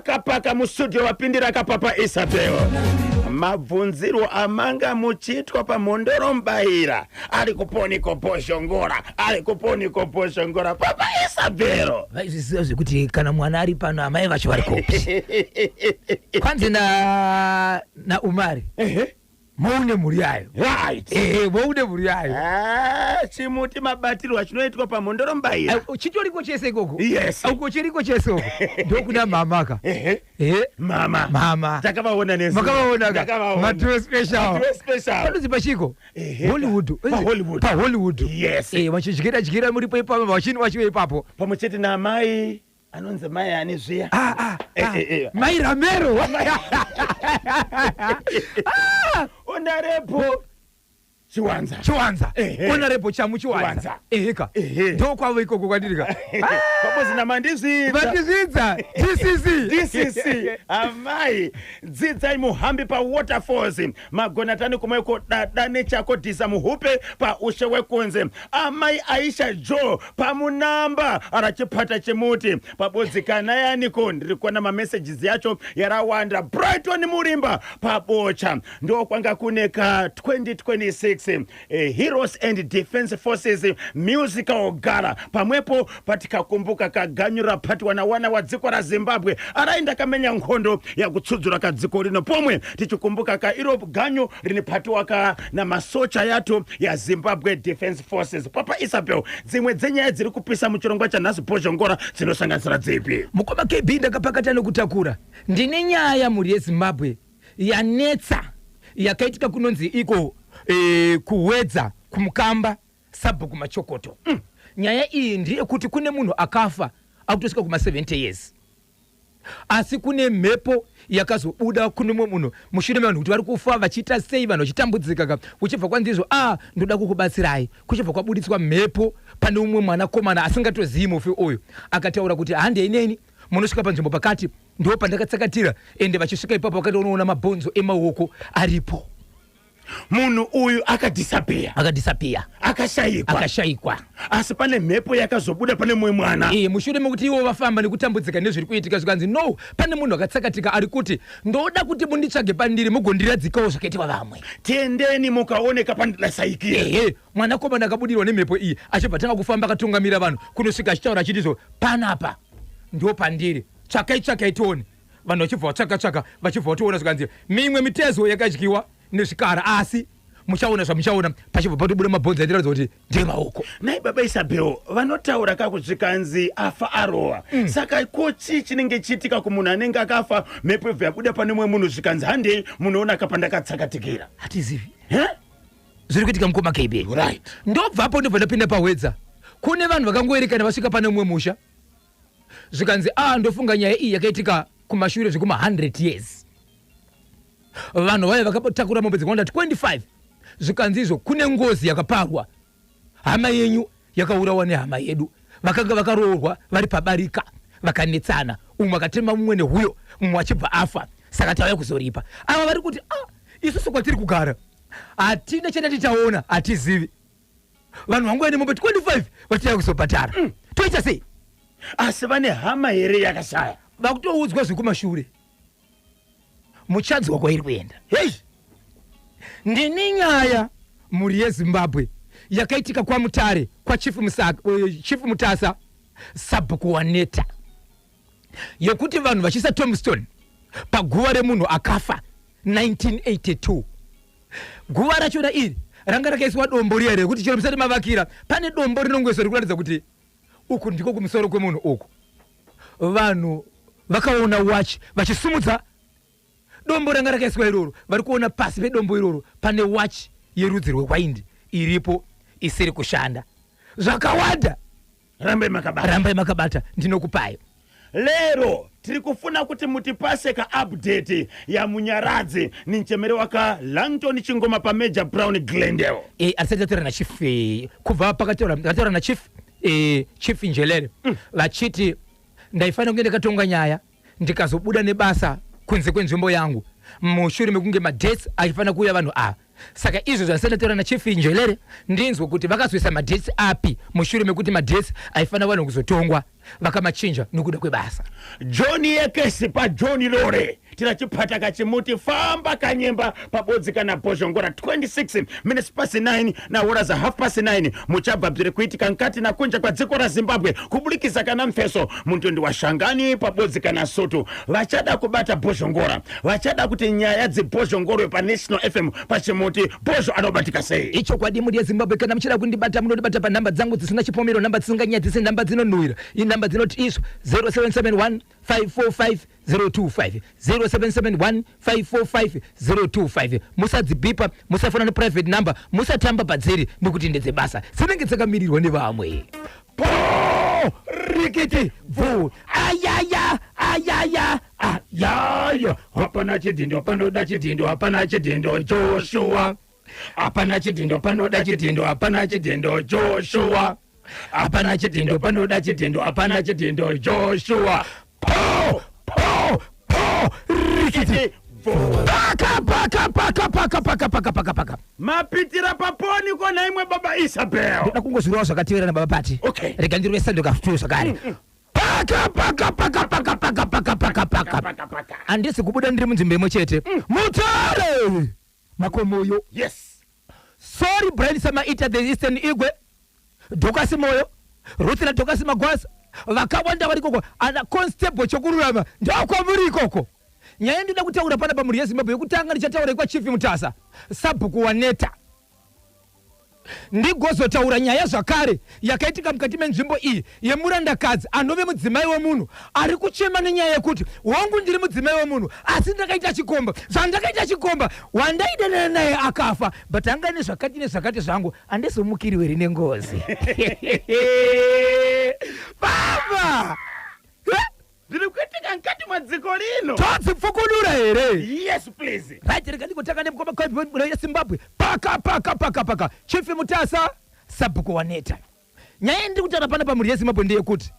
pakapaka mustudio wapindira kapapa Isabel. Mabvunziro amanga muchitwa pamondoro mbaira. Ari kuponi koposhongora. Papa Isabel. Vaizviziva kuti kana mwana ari pano amai vacho vari kopi. Kwanzi na Umari. Moune muri yayo. Right. Moune muri yayo. Chimuti mabatirwa chinoitwa pamondoro mbaira. Chitoriko chese ikoko. Yes. Uko chiriko cheso. Ndokuna mamaka. Mama. Takavaona nesi. Makavaona. Matwe special. Panozi pachiko. Hollywood. Hollywood. Yes. Vachichikira muri ipapo vachiwe ipapo. Pamuchete na mai anonzi mai anizviya. Mai Ramero. Honorable Chiwanza. Honorable Chamu Chiwanza. Eka. Ndo kwavo ikoko kwadirika. Pamozi na mandizidza. DCC. Amai. Dzidzai muhambi pa waterfalls. Magonatani kumweko dadane chako disa muhupe pa ushe wekunze. Amai Aisha Joe pa munamba arachipata chimuti. Pabodzi kana yaniko ndirikuona ma messages yacho yarawanda. Brighton Murimba pa bocha. Ndo kwanga kuneka 2026 Heroes and Defense Forces musical gala. Pamwepo patikakumbuka kaganyura pati wana wa dziko ra Zimbabwe araenda kamenya nkhondo ya kutsudzura ka dziko rino. Pomwe tichikumbuka ka Europe ganyo rinipatiwa ka na masocha yato ya Zimbabwe Defense Forces. Papa Isabel, dzimwe dzenya dziri kupisa muchirongwa cha nhasi Bozhongora dzinosanganisira dzipi? Mukoma kebinda kapakata nokutakura. Ndine nyaya muri yeZimbabwe yanetsa yakaitika kunonzi iko kuwedza kumukamba Sabhuku Machokoto. Nyaya iyi ndiye kuti kune munhu akafa akutosvika kuma 70 years. Asi kune mhepo yakazobuda kune mumwe munhu mushure mevanhu kuti vari kufa vachiita sei, vanhu vachitambudzika uchibva kwanzizvo ndoda kukubatsirai. Kuchibva kwabuditswa mhepo pane umwe mwanakomana asingatozivi mufi uyu akataura kuti handei neni munosvika panzvimbo pakati ndo pandakatsakatira ende vachisvika ipapo vakati unoona mabhonzo emaoko aripo. Munhu uyu akadisappear. Akashayikwa. Asi pane mhepo yakazobuda pane mumwe mwana. Mushure mekuti ivo vafamba nekutambudzika nezviri kuitika zvikanzi no, pane munhu akatsakatika ari kuti ndoda kuti munditsvage pandiri mugondiradzikawo zvakaitwa vamwe. Tiendeni mukaoneka pandidasaikira. Mwanakomana akabudirwa nemhepo iyi achibva tanga kufamba akatungamira vanhu kunosvika achitaura achitizvo panapa ndo pandiri, tsvakai tione. Vanhu vachibva vatsvaka vachibva vatoona zvikanzi mimwe mitezo yakadyiwa nezvikara asi muchaona zvamuchaona pachibva patobuda mabhonzo andiratidza kuti ndemaoko. Nai baba Isabel, vanotaura kakusvikanzi afa arowa. Saka kochi chinenge chiitika kumunhu anenge akafa mhepo ibva yabuda pane mumwe munhu zvikanzi handei munoona kapanda katsakatikira. Hatizivi. Zviri kuitika mukoma KB. Right. Ndobvapo ndobva ndapinda pahwedza. Kune vanhu vakangoerekana vasvika pane mumwe musha. Zvikanzi ndofunga nyaya iyi yakaitika kumashure zvikuma 100 years. Vanhu vaya vakatakura mombe dzakawanda 25. Zvikanzizvo kune ngozi yakaparwa. Hama yenyu yakaurawa nehama yedu. Vakanga vakaroorwa vari pabarika vakanetsana. Umwe akatema mumwe nehuyo, mumwe achibva afa. Saka tauya kuzoripa. Ava vari kuti isusu kwatiri kugara hatina chatati taona, hatizivi. Vanhu vangoenda mombe 25 vachitauya kuzobhadhara. Toita sei? Asi vane hama here yakashaya. Vakutoudzwa zvekumashure. Muchadzwa kwairi kuenda. Ndine nyaya muri yeZimbabwe yakaitika kwa Mutare kwa Chief Mutasa Sabhuku waneta yokuti vanhu vachisa Tombstone paguva remunhu akafa 1982. Guva rachona iri ranga rakaiswa dombo riya rekuti chero musati mavakira pane dombo rinongweswa rikuratidza kuti uku ndiko kumusoro kwemunhu uku. Vanhu vakaona watch vachisumudza dombo ranga rakaiswa iroro, vari kuona pasi pedombo iroro pane watch yerudzi rweWind iripo isiri kushanda. Zvakawanda. Rambai makabata ndinokupai. Lero tiri kufuna kuti mutipase ka update ya munyaradzi ni nchemere waka Langton Chingoma pa Major Brown Glendale. Asatatora na chief kubva pakataura na chief Njelele. Vachiti ndaifana kuenda katonga nyaya ndikazobuda nebasa kunze kwenzvimbo yangu mushure mekunge madates achifana kuuya vanhu saka izvo zvasenatora nachief Njelere ndinzwa kuti vakazwisa madresi api mushure mekuti madresi aifana vanhu kuzotongwa vakamachinja nokuda kwebasa. John yekesi pa John Lore tinachipata kachimuti famba kanyemba pabodzi kana bhozhongora 26 minutes past 9 na hora za half past 9 muchabva bviri kuitika nkati na kunja kwa dziko ra Zimbabwe kubulikisa kana mfeso muntondi wa Shangani pabodzi kana Soto vachada kubata bhozhongora vachada kuti nyaya dzebhozhongoro pa National FM pachimuti bhozho anobatika sei icho kwadi muri yeZimbabwe kana muchida kundibata munondibata pa namba dzangu dzisina chipomero namba dzisinganyadzise namba dzinonhuhwira namba dzinoti iso 0771 545 025 0771 545 025 musadzibipa musafana no private number musatamba padziri nokuti ndedze basa dzinenge dzakamirirwa nevamwe po rikiti vu ayaya hapana chidindo panoda chidindo hapana chidindo Joshua hapana chidindo panoda chidindo hapana chidindo Joshua hapana chidindo panoda chidindo hapana chidindo Joshua po rikiti paka mapitira paponi kona imwe baba Isabel ndoda kungozvirawo zvakatevera na baba Pati okay rega ndirwe sandoka futu zvakare paka andisi kubuda ndiri munzvimbo imwe chete mutare makomoyo yes sorry Brian Samaita the Eastern Igwe Dokasi Moyo Ruthina Dokasi Magwaza vakawanda vari koko ana constable chokururama ndakwamuri ikoko nyaya ndida kutaura pana pamuri yeZimbabwe yekutanga ndichataura kwa Chief Mutasa Sabhuku Waneta ndigozotaura nyaya zvakare yakaitika mukati menzvimbo iyi yemurandakadzi anove mudzimai wemunhu ari kuchema nenyaya yekuti wangu ndiri mudzimai wemunhu asi ndakaita chikomba zvandakaita chikomba wandaidanana naye akafa but anga nezvakati nezvakati zvangu andizomukiriwe rine ngozi baba ndiri kuitika nkati madziko lino todzipfukudura here yes please right rega ndikotanga nemukoma kwa yeZimbabwe paka Chief Mutasa Sabhuku Waneta nyaya ndiri kutaura pana pamuri yeZimbabwe ndeyekuti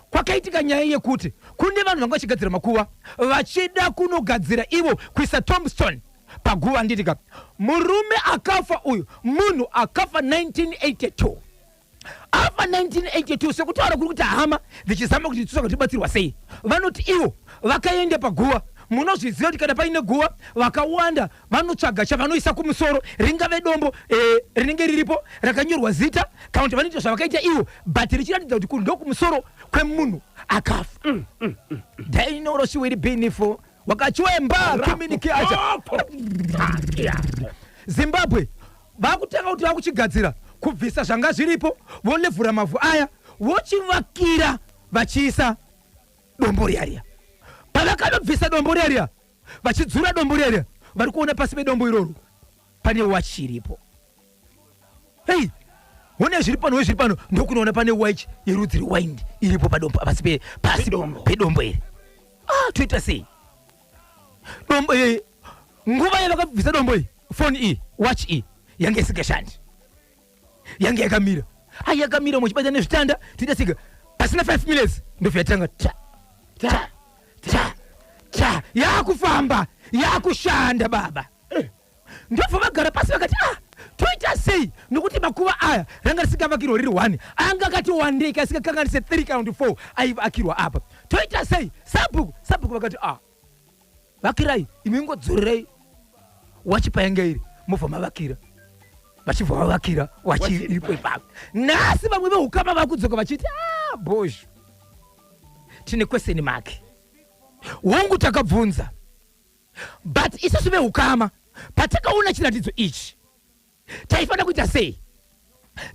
kwakaitika nyaya yekuti kune vanhu vanga vachigadzira makuva vachida kunogadzira ivo kuisa tombstone paguva nditika murume akafa uyu munhu akafa 1982 afa 1982 sekutaura kuri kuti hama vichizama kuti tsoka tibatsirwa sei vanoti ivo vakaenda paguva munozviziva kuti kana paine guva vakawanda vanotsvaga chavanoisa kumusoro ringave dombo rinenge riripo rakanyorwa zita kana kuti vanoita zvavakaita ivo but richiratidza kuti kuri ndokumusoro kwemunhu akafa dainoroshwiribinifo wakachwemba communicator Zimbabwe vakutanga kuti vakuchigadzira kubvisa zvanga zviripo vonevhura mavhu aya vochivakira vachiisa dombo riya pavakanobvisa dombo riya vachidzura dombo riya vari kuona pasi pedombo iroro pane wachi iripo hei one zviri pano ndokunoona pane wachi yerudzi rewind iripo padombo pasi pedombo iri toita sei dombo nguva yavakabvisa dombo iyi foni iyi wachi iyi yange isingashandi yange yakamira yakamira muchibata nezvitanda tidasika pasina 5 minutes ndobva yatanga yakufamba yakushanda baba ndobva vagara pasi vakati toita sei nokuti makuva aya ranga risingavakirwa riri 1 anga akati wandei kasingakanganise 3 kana 4 aivakirwa apa toita sei Sabhuku vakati vakirai imi ngodzorerei wachipa yanga iri mobva mavakira vachibva vavakira wachiripo ipapo nhasi vamwe vehukama vakudzoka vachiti Bosh tine question mark wangu takabvunza but isusu vehukama patakaona chiratidzo ichi taifana kuita sei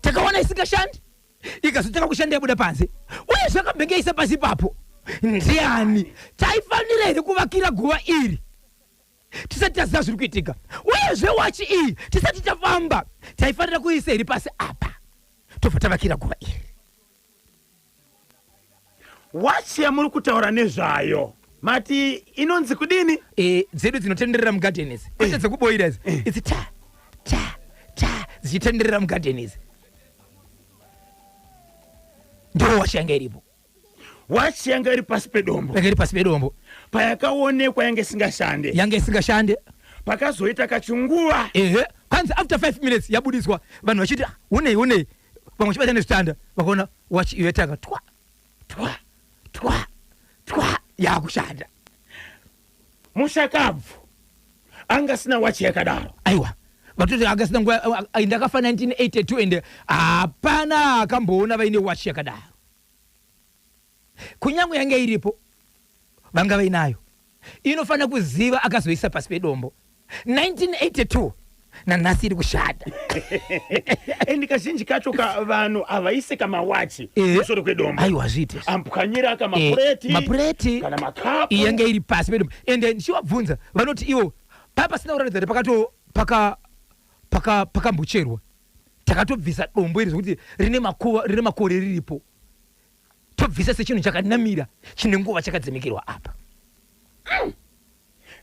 takaona isingashandi ikazotanga kushanda yabuda panze uye zvakambenge pasi papo ndiani taifanira here kuvakira guva iri tisati taziva zviri kuitika uyezve wachi iyi tisati tafamba taifanira kuisa iri pasi apa tobva tavakira guva iri wachi yamuri kutaura nezvayo mati inonzi kudini dzedu dzinotenderera mugarden idzi kwete dzekuboira idzi idzi ta dzichitenderera mugarden idzi ndo wachi yanga iripo wachi yanga iri pasi pedombo payakaonekwa yange isingashande pakazoita kachinguva kwanza after 5 minutes yabudiswa vanhu vachiti une vamwe chibata nezvitanda vakaona watch iwetaka twa yakushanda. Mushakabvu angasina wachi yakadaro. Aiwa vatoti akasina nguva ndakafa 1982 ende hapana akamboona vaine wachi yakadaro. Kunyange yange iripo vanga vainayo inofana kuziva akazoisa pasi pedombo 1982 nanhasi iri kushanda. Endi kazhinji kacho vanhu avaisi kamawachi kusoro kwedombo. Aiwa zvite ampukanyira mapureti kana makapu yange iri pasi pedombo. Ende ndichivabvunza vanoti ivo papasina kuratidza kuti pakambocherwa takatobvisa dombo iri zvokuti rine makore riripo, tobvisa sechinhu chakanamira chine nguva chakadzemekirwa apa.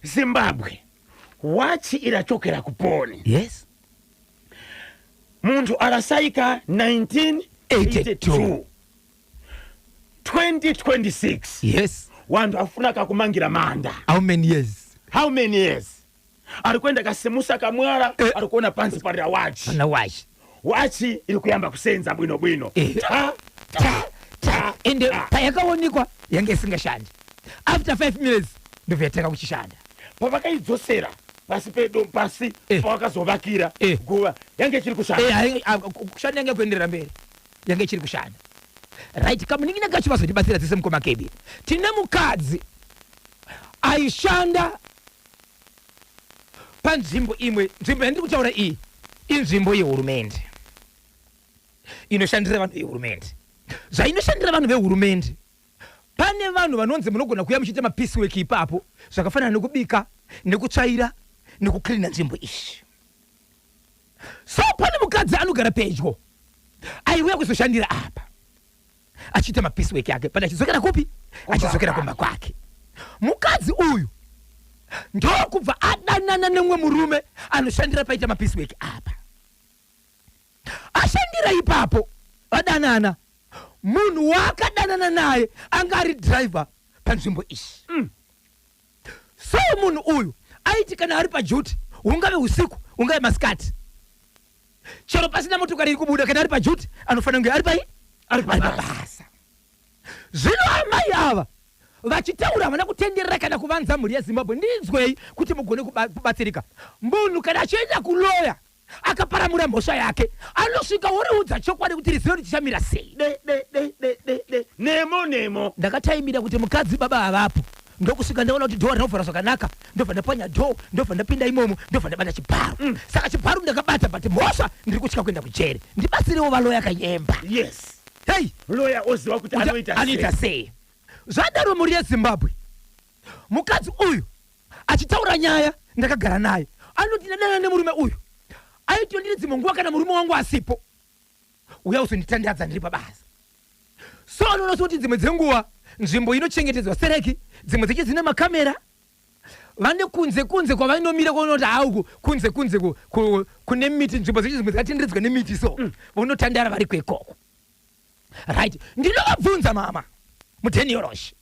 Zimbabwe wachi irachokera kuponi. Yes, muntu arasaika 1982 2026. Yes, wantu afuna kakumangira manda. how many years ari kwenda kasimusa kamwara ari kuona pansi parira wachi na wachi iri kuyamba kusenza bwino ende payakaonekwa yange isingashandi. After 5 minutes ndobva yatanga kuchishanda. pavakaidzosera pasi pasi pavakazovakira guva yange chiri kushanda. Kushanda yange kuenderera mberi yange chiri kushanda. Right, kamuningira kacho vazotibatsira dzese mukoma kebi. Tine mukadzi aishanda panzvimbo imwe, nzvimbo yandiri kutaura iyi inzvimbo yehurumende inoshandira vanhu vehurumende. Zvainoshandira vanhu vehurumende, pane vanhu vanonzi munogona kuuya muchiita mapeace work ipapo zvakafanana nekubika nekutsvaira nekuklina nzvimbo iyi. So pane mukadzi anogara pedyo aiuya kuzoshandira apa achiita mapeace work yake, pane achidzokera kupi achidzokera kumba kwake. Mukadzi uyu ndokubva adanana nemwe murume anoshandira paita mapeace work apa. Ashandira ipapo adanana, munhu wakadanana naye anga ari driver panzvimbo iyi. So munhu uyu aiti kana ari pajuti, ungave usiku ungave masikati, chero pasina motokari iri kubuda, kana ari pajuti anofanira kunge ari pabasa. Zvino amai ava vachitaura havana kutenderera kana kuvanza mhuri yeZimbabwe. Ndinzwei kuti mugone kubatsirika. Munhu kana achienda kuloya akaparamura mhosva yake anosvika woriudza chokwadi kuti rizivo richamira sei. Nemo Ndakataimira kuti mukadzi baba havapo, ndokusvika ndaona kuti dhoho rinovhara zvakanaka, ndobva ndapanya dhoho, ndobva ndapinda imomo, ndobva ndabata chibharu. Saka chibharu ndakabata, but mhosva ndiri kutya kuenda kujeri. Ndibatsirewo valoya kanyemba. Yes, hey, loya oziva kuti anoita sei. Zvadaro mhuri yeZimbabwe, mukadzi uyu achitaura nyaya ndakagara naye anoti ndadana nemurume uyu aitondiri dzimwe nguva kana murume wangu asipo uya uzonditandadza ndiri pabasa. So anoona kuti dzimwe dzenguva nzvimbo inochengetedzwa sereki, dzimwe dzeche dzine makamera, vane kunze kwavainomira kuonoti hauku kunze kune miti, nzvimbo dzeche dzimwe dzakatenderedzwa nemiti, so vonotandara vari kwekoko. Right, ndinovabvunza mama Mutenioroshi,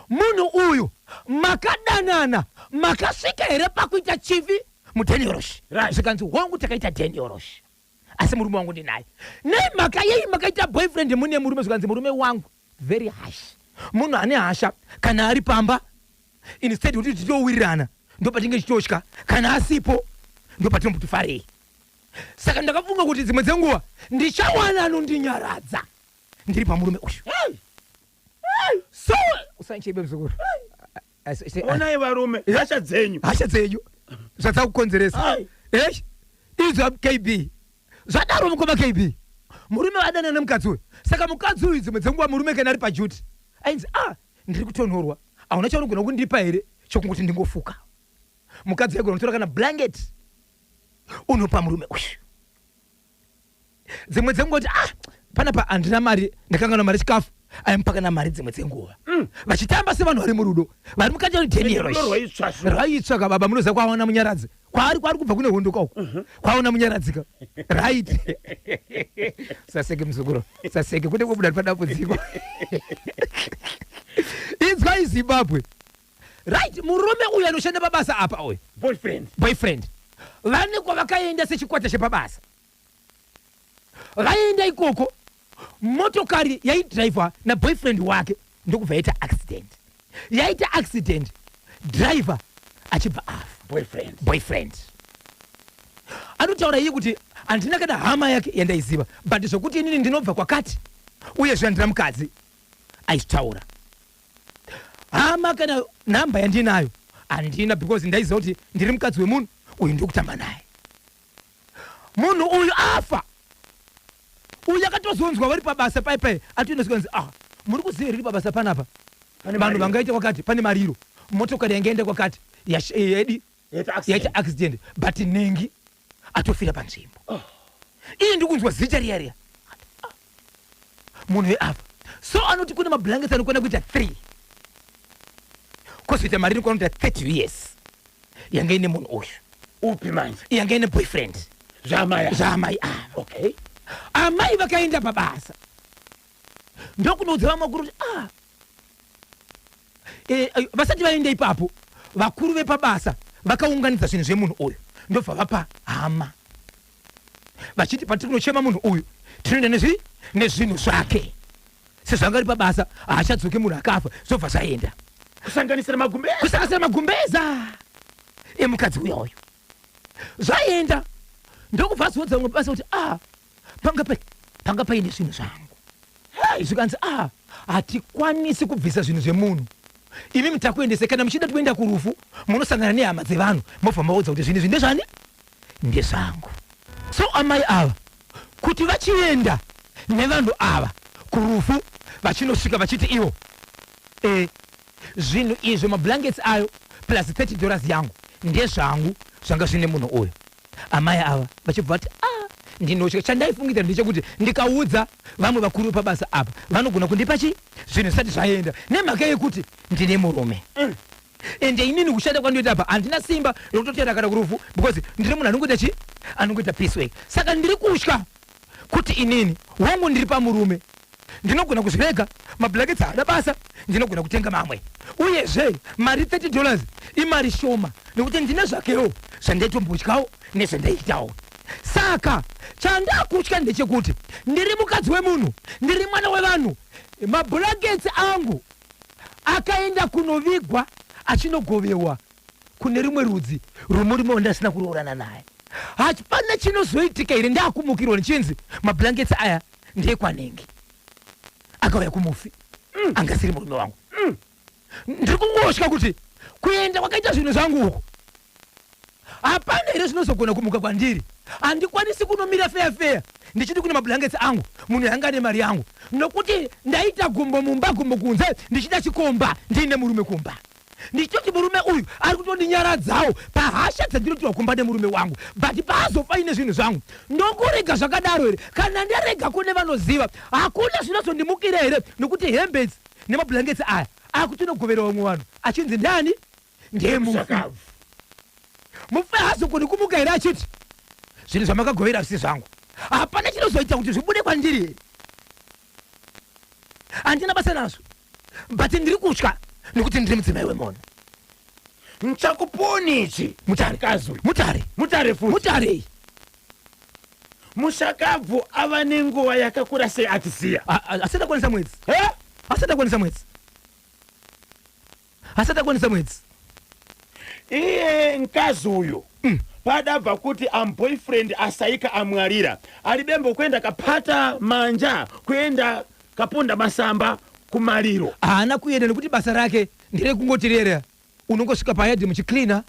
munhu uyu makadanana makasvika here pakuita chivi? Mutenioroshi zvikanzi hongu takaita Tenioroshi, asi murume wangu ndinaye. Nemhaka yei makaita boyfriend mune murume? Zvikanzi murume wangu very harsh, munhu ane hasha. Kana ari pamba instead kuti titowirirana ndopatinge chitotya, kana asipo ndopatimbotifarei. Saka ndakafunga kuti dzimwe dzenguva ndichawana anondinyaradza ndiri pamurume uyu. So usanchebe mzukuru, onai varume hasha dzenyu zvadzakukonzeresa izva KB. Zvadaro mukoma KB, murume vadana nemukadzi uyu. Saka mukadzi uyu dzimwe dzenguva murume kana ari pajuti ainzi ndiri kutonhorwa, hauna chaunogona kundipa here chokungoti ndingofuka. Mukadzi aigona kutora kana blanket unopa murume uyu. Dzimwe dzenguva kuti panapa handina mari, ndakanga na mari chikafu, aimpakana mari dzimwe dzenguva. Vachitamba sevanhu vari murudo, vari mukati meTenioroshi. Rwaitsvaka baba, munoziva kwaona munyaradzi kwari kubva kune hondoka uko, kwaona munyaradzika. Right. Saseke muzukuru, saseke kune kubuda padambudziko. Inzwai Zimbabwe. Right, murume uyu anoshanda pabasa apa uyu, boyfriend vane kwavakaenda sechikwata chepabasa. Vaenda ikoko motokari yaidhiraivhwa naboyfriend wake ndokubva yaita accident driver achibva afa. Boyfriend anotaura iye kuti handina kana hama yake yandaiziva, but zvokuti inini ndinobva kwakati uye zvandina mukadzi aizitaura. Hama kana nhamba yandinayo handina, because ndaiziva kuti ndiri mukadzi wemunhu uyu ndokutamba naye. Munhu uyu afa. Uyu akatozonzwa vari pabasa paipai atoendeskanzi muri kuziva riri pabasa panapa vanhu vangaita kwakati pane mariro, motokari yangaenda kwakati yaita accident, but nengi atofira panzvimbo. Iye ndikunzwa zita riya munhu weafa. So anoti kune mablankets anokwana kuita 3 kozoita mariro kwanoita 30 years yanga ine munhu uyu. Upi manje? Yanga ine boyfriend zvaamai ava. Okay. Amai vakaenda pabasa ndokunoudza vamakuru kuti vasati vaenda ipapo vakuru vepabasa vakaunganidza zvinhu zvemunhu uyu ndobva vapa hama vachiti patinochema munhu uyu tinoenda nezvinhu zvake sezvanga ri pabasa haachadzoke munhu akafa zobva zvaenda kusanganisira magumbeza emukadzi uyoyo zvaenda ndokubva azodza mumwe basa kuti panga paine zvinhu zvangu zvikanzi hatikwanisi kubvisa zvinhu zvemunhu, imi mutakuendese kana muchida kuenda kurufu munosangana nehama dzevanhu mobva maudza kuti zvinhu ndezvani ndezvangu. So amai ava kuti vachienda nevanhu ava kurufu vachinosvika vachiti ivo zvinhu izvo mablankets ayo plus $30 yangu ndezvangu zvanga zvine munhu uyu. Amai ava vachibva vati ndinotya. Chandaifungidza ndechekuti ndikaudza vamwe vakuru pabasa apa vanogona kundipa zvinhu zvisati zvaenda nemhaka yekuti ndine murume ende inini kushanda kwandoita apa handina simba rokutotera kana kurufu because ndiri munhu anongoita peace work. Saka ndiri kutya kuti inini wangu ndiri pamurume ndinogona kuzvirega mablankets haada basa, ndinogona kutenga mamwe. Uyezve mari $30 imari shoma nekuti ndine zvakewo zvandaitombotywawo nezvandaitawo. Saka chandakutya ndechekuti ndiri mukadzi wemunhu, ndiri mwana wevanhu, mablankets angu akaenda kunovigwa achinogovewa kune rimwe rudzi rumurimo wandasina kuroorana naye. Hapana chinozoitika here ndakumukirwa nechinzi mablankets aya ndekwanenge akauya kumufi angasiri murume wangu. Ndiri kungotya kuti kuenda kwakaita zvinhu zvangu uko hapana here zvinozogona kumuka kwandiri. Handikwanisi kunomira feya ndichiti kune mablankets angu munhu yanga ane mari yangu, nokuti ndaita gumbo mumba gumbo kunze ndichida chikomba ndiine murume kumba. Ndichitoti murume uyu ari kutondinyaradzawo pahasha dzandinotiwa kumba nemurume wangu, but paazofa ine zvinhu zvangu ndokurega zvakadaro here. Kana ndarega kune vanoziva hakuna zvinozondimukira here, nokuti hembe nemablankets aya akutonogovera vamwe vanhu achinzi ndani ndemufi. Mufi haazogoni kumuka here achiti zvinhu zvamakagovera zvisi zvangu. Hapana chinozoita kuti zvibude kwandiri here. Handina basa nazvo, but ndiri kutya nekuti ndiri mudzimai wemunhu. Nchakuponichi mutare futi mushakabvu ava nenguva yakakura sei atisiya. Asati akwanisa mwedzi iye mkazi uyu padabva kuti boyfriend asaika amwarira alibembo kwenda kapata manja kuenda kaponda masamba kumariro. Haana kuenda nekuti basa rake ndire kungotirera unongosvika payadhi muchiklina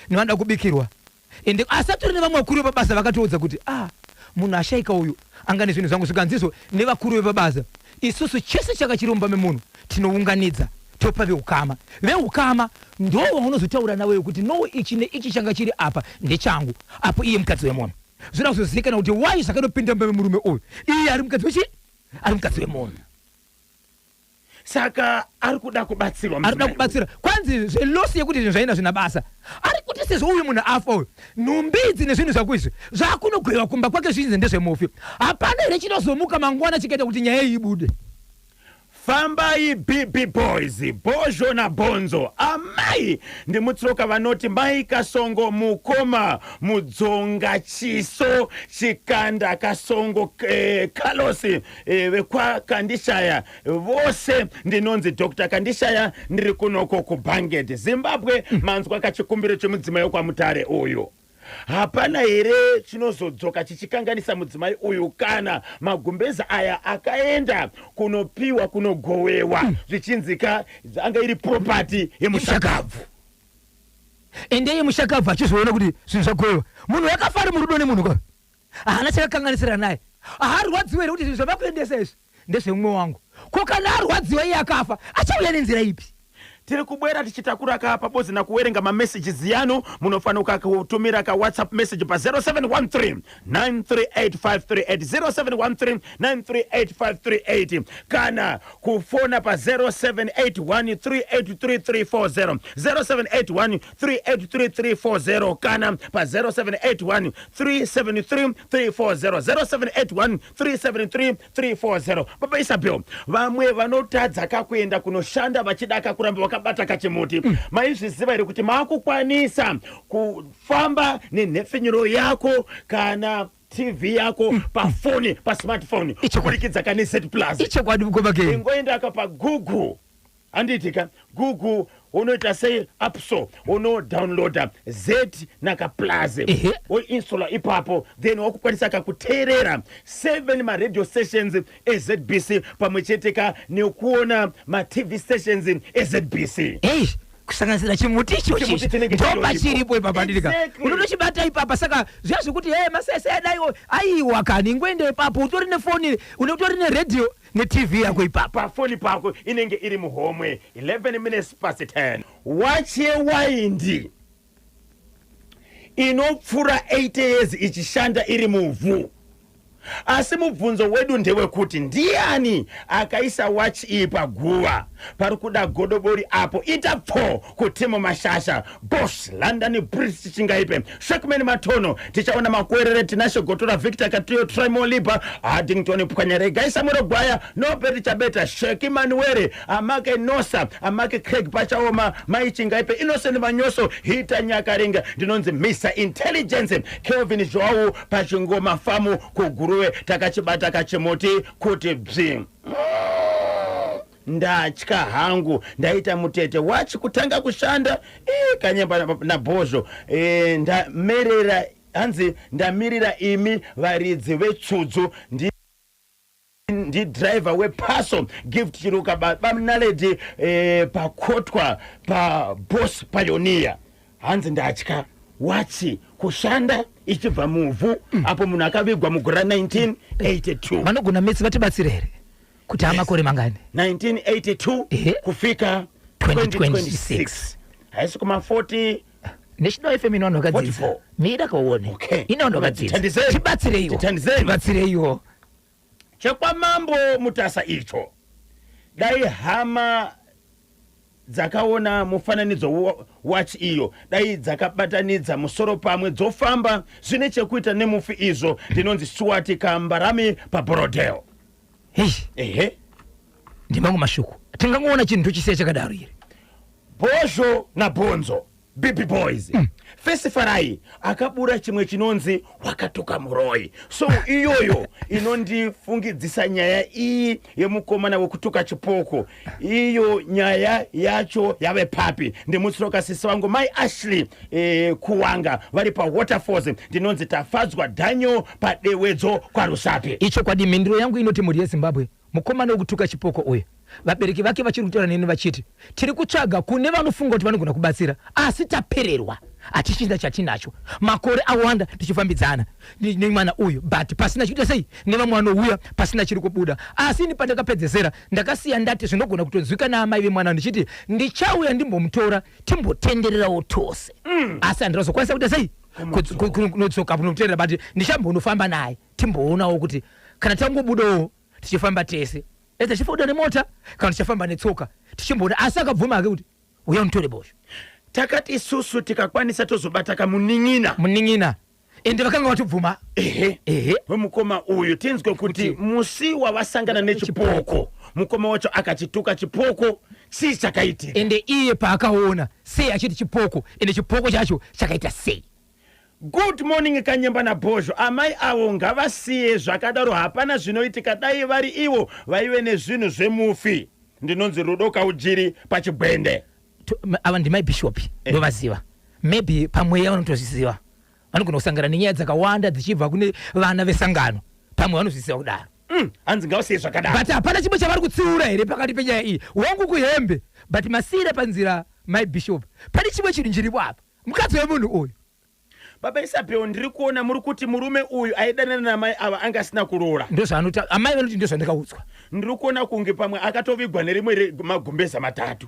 nevanoda kubikirwa. Ende asatori nevamwe vakuru vepabasa vakatoudza kuti munhu ashaika uyu anga nezvinhu zvangu zvikanziso nevakuru vepabasa. Isusu chese chakachiromba memunhu tinounganidza topa veukama ndo vaunozotaura nawe kuti no ichi neichi changa chiri apa ndechangu apo iye mukadzi wemunhu. Zvinoda kuzozivikanwa kuti wai zvakandopinda mumba memurume uyu iye ari mukadzi wemunhu. Saka ari kuda kubatsirwa kwanzi zvelosi yekuti zvinhu zvaenda zvina basa ari kuti sezvo uyu munhu afa uyu numbidzi nezvinhu zvako izvi zvakunogwewa kumba kwake zvinzi ndezvemufi. Hapana here chinozomuka mangwana chikaita kuti nyaya iyi ibude. fambai BB Boys, Bojo na Bonzo. Amai ndi mutsoka vanoti mai Kasongo mukoma mudzonga chiso chikanda Kasongo Kalosi vekwa Kandishaya vose ndinonzi Dr. Kandishaya ndiri kunoko ku Banged Zimbabwe. Manzwa kachikumbiro chemudzimai kwa Mutare uyu. Hapana here chinozodzoka chichikanganisa mudzimai uyu kana magumbeza aya akaenda kunopiwa kunogowewa zvichinzika anga iri property yemushakabvu. Ende yemushakabvu achizoona kuti zvinhu zvagowewa munhu yakafara murudo nemunhu kwa haana chakakanganisira naye aharwadziwe kuti zvinhu zvavakuendesa izvi ndezvemumwe wangu ko kana arwadziwa iye akafa achauya nenzira ipi. Tiri kubwera tichitakura kapa bozi na kuwerenga ma messages yanu munofanuka kutumira ka WhatsApp message pa 0713 938538 0713 kana kufona pa 0781383340 0781383340 kana pa 0781373340 0781373340. Baba Isabel vamwe vanotadza kakuenda kunoshanda vachidaka kuramba kabata kachimuti maizviziva here kuti maakukwanisa kufamba nenhepfinyuro yako kana TV yako pafoni pasmartphone kuburikidza kane Z Plus. Ichokwadi mukobake ingoenda pa Google anditika Google unoita sei App Store uno downloada Z naka Plus o installa ipapo then wakukwanisa kuteerera 7 ma radio stations eZBC pamwecheteka nekuona ma TV stations eZBC. Kusanganisira chimuti ichochi ndopa chiripo ipapa ndika unotochibata ipapa saka zviya zvekuti masese adaiwo aiwa kani ingoende ipapo utori nefoni unotori neredio neTV yako ipapa pafoni pako inenge iri muhomwe. 11 minutes past 10 wache waindi inopfura 8 years ichishanda iri muvhu. Asi mubvunzo wedu ndewekuti ndiani akaisa watch iyi paguva parikuda godobori apo itapfo kutimo mashasha Bosch London British chingaipe Shekman Matono tichaona makwerere tinasho gotora Victor Katio Trimoliba Addington Pukanyarega Isamuro Gwaya Nobel Chabeta Sheki Manuere amake Nosa amake Craig Pachaoma mai chingaipe Innocent Manyoso Hita Nyakaringa ndinonzi Mr Intelligence Kelvin Joao pachingoma famu kuguru takachibata kachimoti kuti bzi ndatya hangu ndaita mutete wachi kutanga kushanda kanyemba na Bozo ndamerera hanzi ndamirira imi varidzi vetsudzu ndi driver wepaso gift chiruka bamnaledi pakotwa pa Boss Pioneer hanzi ndatya wachi kushanda ichibva muvhu apo munhu akavigwa mugora 1982 vanogona metsi vatibatsirere kuti amakore mangani 1982 kufika 2026 haisi kuma 40 National FM inonokadzisa mira kaone inonokadzisa tibatsireiwo chekwa mambo mutasa icho dai hama dzakaona mufananidzo watch iyo dai dzakabatanidza musoro pamwe dzofamba zvine chekuita nemufi izvo ndinonzi Stuart Kambarami paBrodale. Ndimangu mashuku tingangoona chinhu chisiya chakadaro iri Bojo na Bonzo BB Boys Festivalai akabura chimwe chinonzi wakatoka muroi. So iyoyo inondifungidzisa nyaya iyi yemukomana wekutuka chipoko. Iyo nyaya yacho yave papi ndimutsiroka sisi wangu mai Ashley Kuwanga vari pa Waterfalls ndinonzi tafadzwa Daniel padewedzo kwa Rusape. Icho kwadi mindiro yangu inoti muri yeZimbabwe mukomana wekutuka chipoko uyu vabereki vake vachiri kutaura neni vachiti tiri kutsvaga kune vanofunga kuti vanogona kubatsira asi tapererwa atichinda chatinacho makore awanda tichifambidzana nemwana uyu but pasina chikuita sei nevamwe vanouya pasina chiri kubuda asi ini pandakapedzesera ndakasiya ndati zvinogona kutonzwika naamai vemwana ndichiti ndichauya ndimbomutora timbotendererawo tose asi handinozokwanisa kuita sei kunotsoka kunomuteerera but ndichambonofamba naye timboonawo kuti kana tangobudawo tichifamba tese tichifamba nemota kana tichifamba netsoka tichimboona asi akabvuma ake kuti uya unitore Bosho. Takati isusu tikakwanisa tozobata kamuning'ina ende vakanga vatubvuma wemukoma uyu tinzwe kuti musi wavasangana nechipoko mukoma wacho akachituka chipoko chii chakaitika ende iye paakaona sei achiti chipoko ende chipoko chacho chakaita sei. Good morning Kanyemba naBhozho. Amai avo ngavasiye zvakadaro, hapana zvinoitika. Dai vari ivo vaive nezvinhu zvemufi. Ndinonzi Rudo Kaujiri pachibwende. Ava ndimai bishop ndovaziva. Maybe pamweya vanotozviziva. Vanogona kusangana nenyaya dzakawanda dzichibva kune vana vesangano. Pamwe vanozviziva kudaro. Hanzi ngavasiye zvakadaro. But hapana chimwe chavari kutsiura here pakati penyaya iyi. Wangu kuhembe. But masire panzira mai bishop. Pane chimwe chinhu chiripo apa. Mukadzi wemunhu uyu. Baba Isabel, ndiri kuona muri kuti murume uyu aidanana namai ava anga asina kuroora. Ndozvaanoti amai vanoti ndozvandakaudzwa. Ndiri kuona kunge pamwe akatovigwa nerimwe magumbeza matatu.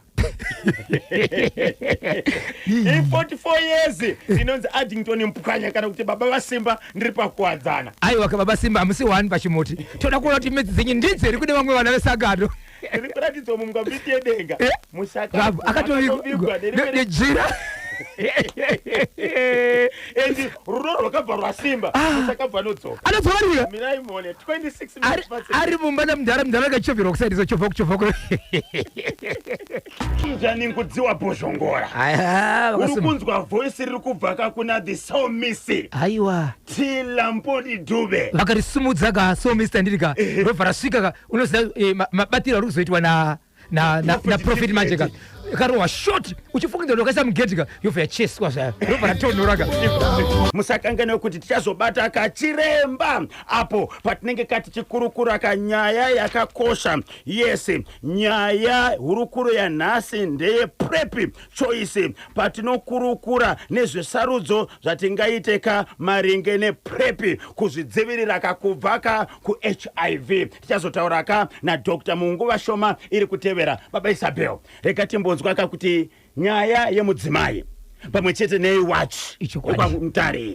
In 44 years ndinonzi Addington Mpukanya kana kuti baba vasimba ndiri pakuwadzana. Aiwa baba Simba amusi wani pachimoti. Toda kuona kuti midzi dzenyu ndizeri kune vamwe vana vesangano. Ndiri kuratidzwa mungambiti yedenga. Musaka akatovigwa nejira. Endi Rudo rwakabva rwasimba musakabva nodzoka. Anodzoka Mirai mone 26 minutes past. Ari mumba mudhara akachovhera kusaidizo chovhoko. Chijani kudziwa Bhozhongora. Uri kunzwa voice riri kubva kuna the Soul Missy. Aiwa. Tilampodi Dube. Vakarisumudza ka Soul Missy ndika. Robva rasvika unoziva mabatiro ari kuzoitwa na Prophet Majeka. Karowa short uchifunga ndokaisa mugedika yobva yacheswa zvayo robva ratonhoraka. Musakangana kuti tichazobata kachiremba apo patinenge kati chikurukura kanyaya yakakosha. Yes, nyaya hurukuro yanhasi ndeye PrEP choice. Patinokurukura nezvesarudzo zvatingaiteka maringe nePrEP kuzvidzivirira kakubvaka kuHIV. Tichazotauraka naDr. Munguva shoma iri kutevera. Baba Isabel, reka timbonzwa kuti nyaya yemudzimai pamwe chete neiwatch kwamutare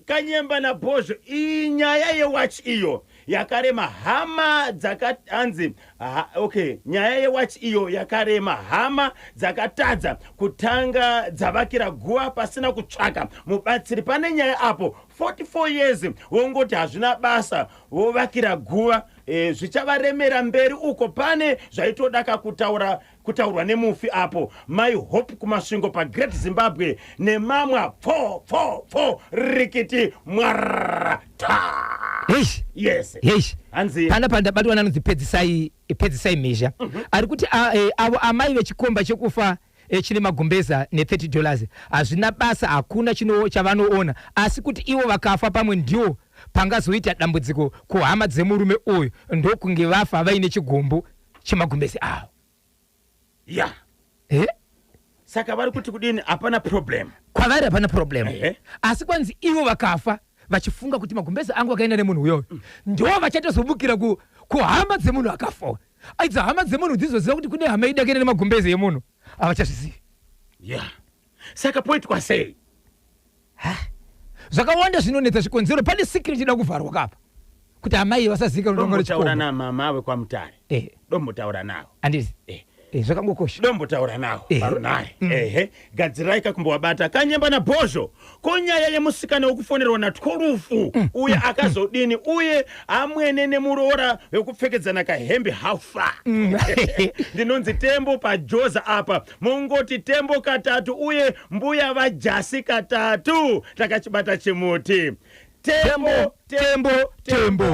Kanyemba naBhozho. Iyi nyaya yewatch iyo yakarema hama dzakaanzi nyaya yewatch iyo yakarema hama dzakatadza kutanga dzavakira guwa pasina kutsvaka mubatsiri. Pane nyaya apo 44 years wongoti hazvina basa vovakira guwa. Zvichavaremera mberi uko pane zvaitodaka kutaurwa nemufi apo. My Hope kumasvingo paGreat Zimbabwe nemamwa 4 rikiti mwarata. Yes. Hanzi pana pandabatwa nanonzi pedzisai mhizha. Ari kuti avo amai vechikomba chekufa chine magumbeza ne$30 hazvina basa, hakuna chavanoona, asi kuti ivo vakafa pamwe ndiwo pangazoita dambudziko kuhama dzemurume uyu ndokunge vafa vaine chigumbu chemagumbezi avo. Saka vari kuti kudini hapana problem. Kwavari hapana problem. Asi kwanzi ivo vakafa vachifunga kuti magumbezi angu akaenda nemunhu uyoyo ndo vachatozobukira kuhama dzemunhu akafa. Aidza hama dzemunhu dzizoziva kuti kune hama ida kuenda nemagumbezi emunhu havachazvizivi. Saka poitwa sei? Zvakawanda zvinonetsa zvikonzero. Pane secret ida kuvharwa kapa kuti amai vasazika ndombo taura na mama ave kwamutare. Dombo taura navo. Andisi. Zvakangokosha. Dombo taura navo parunare. Gadziraika kumbowabata. Kanyemba naBhozho. Konyaya yemusikana wekufonerwa na12 uye akazodini uye amwene nemuroora wekupfekedzana kahembe haufa. Ndinonzi Tembo paJoza apa. Mungoti Tembo katatu uye mbuya vajasi katatu. Takachibata chimuti. Tembo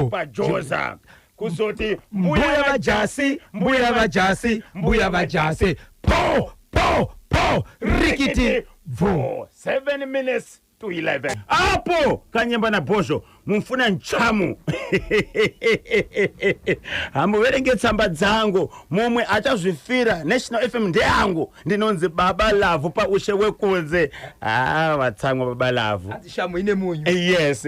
paJoza. Kuzoti mbuya vajasi po rikiti vo 7 minutes to 11 apo Kanyemba naBhozho mumfuna nchamu. Hamuverenge tsamba dzangu mumwe achazvifira National FM ndeyangu ndinonzi Baba Love paushe wekunze. Vatsamwa Baba Love shamu ine munyu. Yes.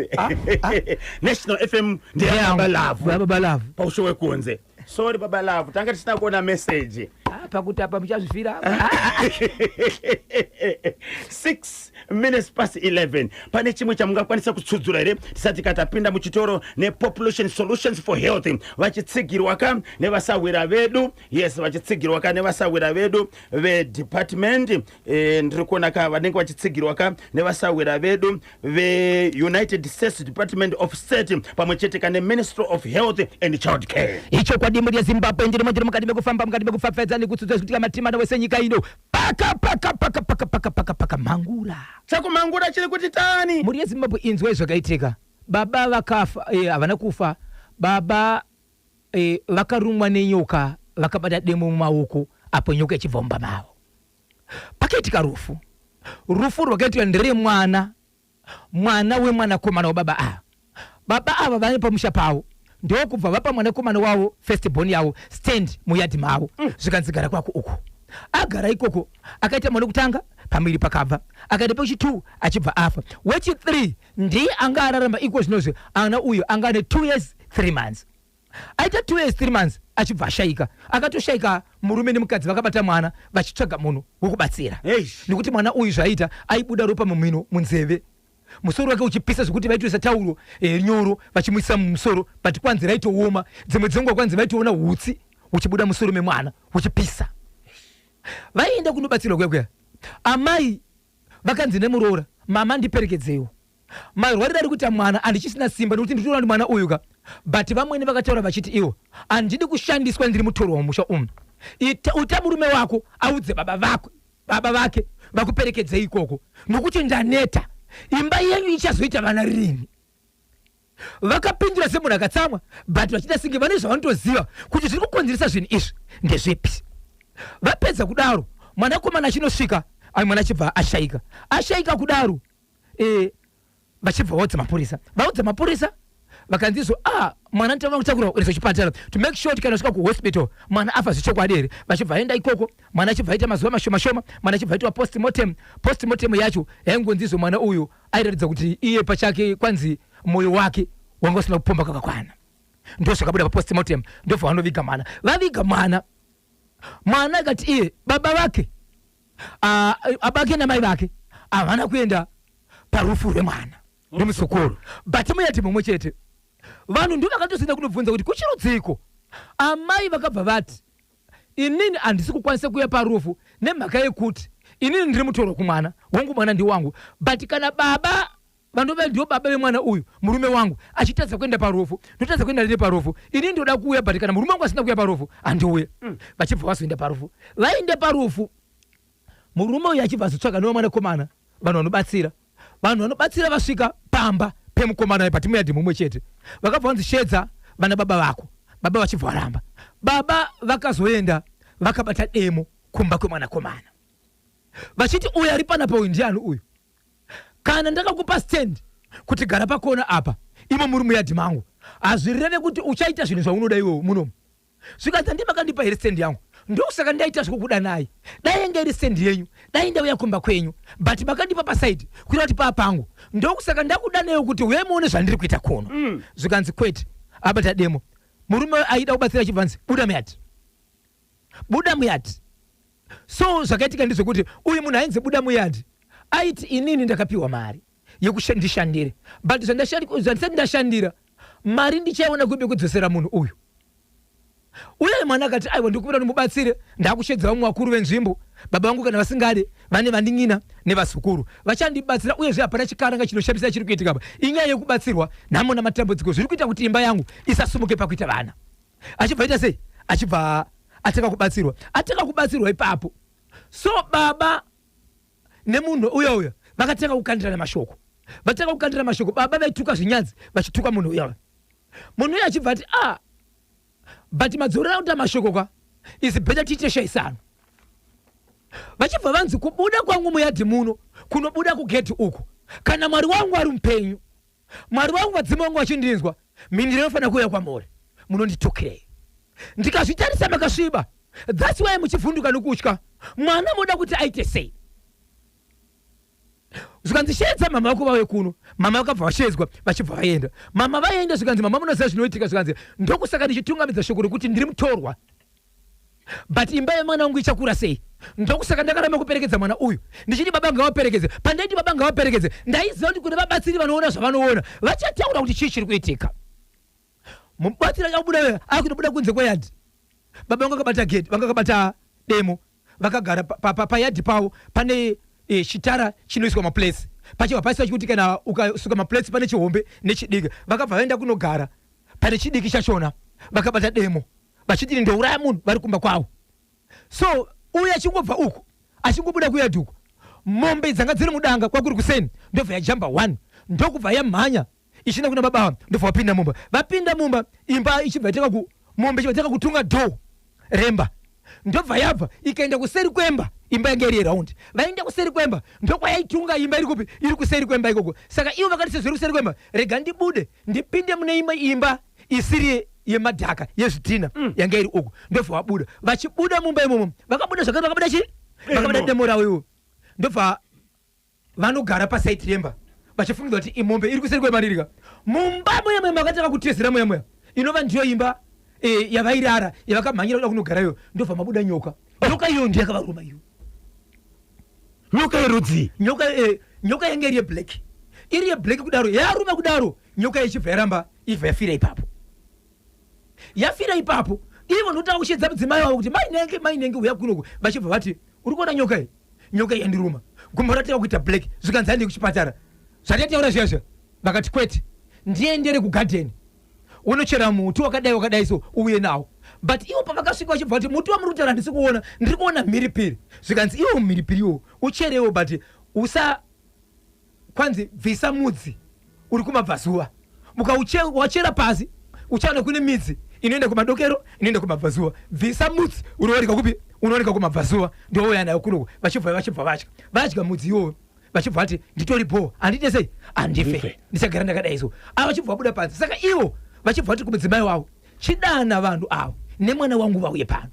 National FM ndeyangu Baba Love paushe wekunze. Sorry Baba Love, tanga tisina kuona message. Pakuti apa muchazvifira. 6 minutes past 11 pane chimwe chamungakwanisa kutsudzura here tisati katapinda muchitoro nepopulation solutions for health vachitsigirwa ka nevasawira vedu yes vachitsigirwa ka nevasawira vedu vedepartment ndiri kuona ka vanenge vachitsigirwa ka nevasawira vedu veunited states department of state pamwe chete ka neministry of health and child care. Icho kwa dimuri ya Zimbabwe ndiri mukati mekufafedza nekutsudza kuti matimana wese nyika ino paka mangura chakumangura chiri kuti tani muri yeZimbabwe inzwe zvakaitika baba vakafa havana kufa baba vakarumwa nenyoka vakabata demo mumaoko apo nyoka ichibva mavo pakaitika rufu rwakaitwa ndere mwana wemwanakomana wababa ava vane pamusha pavo ndokubva vapa mwanakomana wavo first born yavo stand muyadhi mavo zvikanzigara kwako uku agara ikoko akaita mwana kutanga pamiri pakabva akaita pechi2 achibva afa wechi3 ndiye anga araramba iko zvinozve ana uyo anga ane 2 years 3 months aita 2 years 3 months achibva ashaika akatoshaika murume nemukadzi vakabata mwana vachitsvaga munhu wokubatsira nekuti mwana uyu zvaita aibuda ropa mumhino munzeve musoro wake uchipisa zvekuti vaitoisa tauro nyoro vachimuisa mumusoro but kwanzi raitooma dzimwe dzenguva kwanzi vaitoona hutsi uchibuda musoro memwana uchipisa vaienda kunobatsirwa kwekweya amai vakanzi nemuroora mama ndiperekedzewo marwariro ari kuita mwana andichisina simba nekuti nditoona ndi mwana uyu ka but vamweni vakataura vachiti iwo handidi kushandiswa ndiri mutorwa mumusha umu uta murume wako audze baba vake vakuperekedzei ikoko nokuti ndaneta imba yenyu ichazoita vana rini vakapindura semunhu akatsamwa but vachida singe vane zvavanotoziva kuti zviri kukonzeresa zvinhu izvi ndezvipi vapedza kudaro mwanakomana achinosvika mwana achibva ashaika kudaro vachibva vaudza mapurisa vakanzizo mwana nditava kutakura kuendesa kuchipatara to make sure kuti kana svika kuhospital mwana afa zvechokwadi here vachibva aenda ikoko mwana achibva aita mazuva mashoma mwana achibva aitwa postmortem yacho yaingonzizo mwana uyu airatidza kuti iye pachake kwanzi mwoyo wake wanga usina kupomba kakakwana ndo zvakabuda papostmortem ndobva vanoviga mwana vaviga mwana akati iye baba vake abake namai vake havana kuenda parufu rwemwana nemusokoro but muyati mumwe chete vanhu ndivo vakatosina kunobvunza kuti kuchirudziko amai vakabva vati inini handisi kukwanisa kuya parufu nemhaka yekuti inini ndiri mutorwa kumwana wangu mwana ndi wangu but kana baba vanova ndiwo baba vemwana uyu murume wangu achitadza kuenda parufu ndotadza kuenda ndiri parufu inini ndoda kuuya but kana murume wangu asina kuya parufu handiuya vachibva vazoenda parufu vainde parufu murume uyu achibva azotsvaga newa mwanakomana vanhu vanobatsira vasvika pamba pemukomana uyu pati muyadhi mumwe chete vakabva vanzishedza vana baba vako baba vachibva varamba baba vakazoenda vakabata demo kumba kwemwanakomana vachiti uyu ari panapa uyu ndiani uyu kana ndakakupa stand kuti gara pakona apa imo muri muyadhi mangu hazvireve kuti uchaita zvinhu zvaunoda iwewo munomu zvikanzi ndimakandipa here stand yangu ndosaka ndaita zvekukuda naye dai enge iri stand yenyu dai ndauya kumba kwenyu but makandipa pasaidi kuita kuti paapangu ndokusaka ndakuda neyo kuti uye muone zvandiri kuita kuno zvikanzi kwete abata demo murume aida kubatsira chibvanzi buda muyadhi so zvakaitika ndizvokuti uyu munhu ainzi buda muyadhi aiti inini ndakapiwa mari yekushandishandire but zvandisati ndashandira mari ndichaiona kube kudzosera munhu uyu uye mwana akati aiwa ndikuvira ndimubatsire ndakushedza vamwe vakuru venzvimbo baba vangu kana vasingade vane vanding'ina nevazukuru vachandibatsira uyezve hapana chikaranga chinoshamisa chiri kuitika apa inyaya yekubatsirwa namona matambudziko zviri kuita kuti imba yangu isasumuke pakuita vana achibva ita sei achibva ataka kubatsirwa ipapo so baba nemunhu uya vakatanga kukandirana mashoko baba vaituka zvinyanzi vachituka munhu uya achibva ati but madzorera kuti amashoko kwa is better tiite shaisano vachibva vanzi kubuda kwangu muyadhi muno kunobuda kugeti uku kana mwari wangu ari mupenyu mwari wangu vadzima wangu vachindinzwa mini ndinofanira kuuya kwamuri munonditokirei ndikazvitarisa makasviba that's why muchivhunduka nokutya mwana muda kuti aite sei zvikanzishedza mama vako vauye kuno mama vakabva vashedzwa vachibva vaenda mama vaenda zvikanzi mama munoziva zvinoitika zvikanzi ndokusaka ndichitungamidza shoko rekuti ndiri mutorwa but imba yemwana wangu ichakura sei ndokusaka ndakaramba kuperekedza mwana uyu ndichiti baba ngawaperekedze pandaiti baba ngawaperekedze ndaiziva kuti vabatsiri vanoona zvavanoona vachataura kuti chii chiri kuitika. Mubatsiri achabuda akutobuda kunze kweyadhi baba vangu akabata gate vanga akabata demo vakagara payadhi pavo pane chitara chinoiswa maplace pachiva pasi chikuti kana ukasuka maplace pane chihombe nechidiki vakabva vaenda kunogara pane chidiki chachona vakabata demo vachiti ndouraya munhu vari kumba kwavo. So uyu achingobva uku achingobuda kuyadhi uku mombe dzanga dziri mudanga kwakuri kuseni ndobva yajamba 1 ndokubva yamhanya ichina kuna baba ndobva vapinda mumba vapinda mumba imba ichibva iteka ku mombe ichibva iteka kutunga dho remba ndobva yabva ikaenda kuseri kwemba imba yange iri raundi vaenda kuseri kwemba ndokwayaitunga imba iri kupi iri kuseri kwemba ikoko. Saka ivo vakati sezviri kuseri kwemba rega ndibude ndipinde mune imwe imba isiri yemadhaka yezvidhina yange iri uku ndobva vabuda vachibuda mumba imomo vakabuda zvakati vakabuda chii vakabata demo ravo ivo ndobva vanogara pasaiti remba vachifungidza kuti imombe iri kuseri kwemaririka mumba moya makataka kutezera moya inova ndiyo imba yavairara yavakamhanyira kuda kunogara iyo ndobva mabuda nyoka iyo ndiyo yakavaruma iyo nyoka yerudzi nyoka yange iri yeblack kudaro yaruma kudaro nyoka ichibva yaramba ibva yafira ipapo ivo ndotanga kuchedza mudzimai wavo kuti mainenge uya kunoku vachibva vati uri kuona nyoka iyi yandiruma gumbo ratanga kuita black zvikanzi handei kuchipatara zvataitaura zviyazva vakati kwete ndiendere kugadheni unochera muti wakadai so uye nawo but ivo pavakasvika vachibva kuti muti wamuri kutaura handisi kuona ndiri kuona mhiripiri zvikanzi iwo mhiripiri iwo ucherewo but kwanzi bvisa mudzi uri kumabvazuva wachera pasi uchaona kune midzi inoenda kumadokero inoenda kumabvazuva bvisa mudzi unooneka kupi unooneka kumabvazuva ndouya nayo kunoko vachibva vadya mudzi iwoyo vachibva vati nditori bho handite sei handife ndisagara ndakadai so ava vachibva vabuda panze. Saka ivo vachibva vati kumudzimai wavo chidana vanhu avo nemwana wangu vauye pano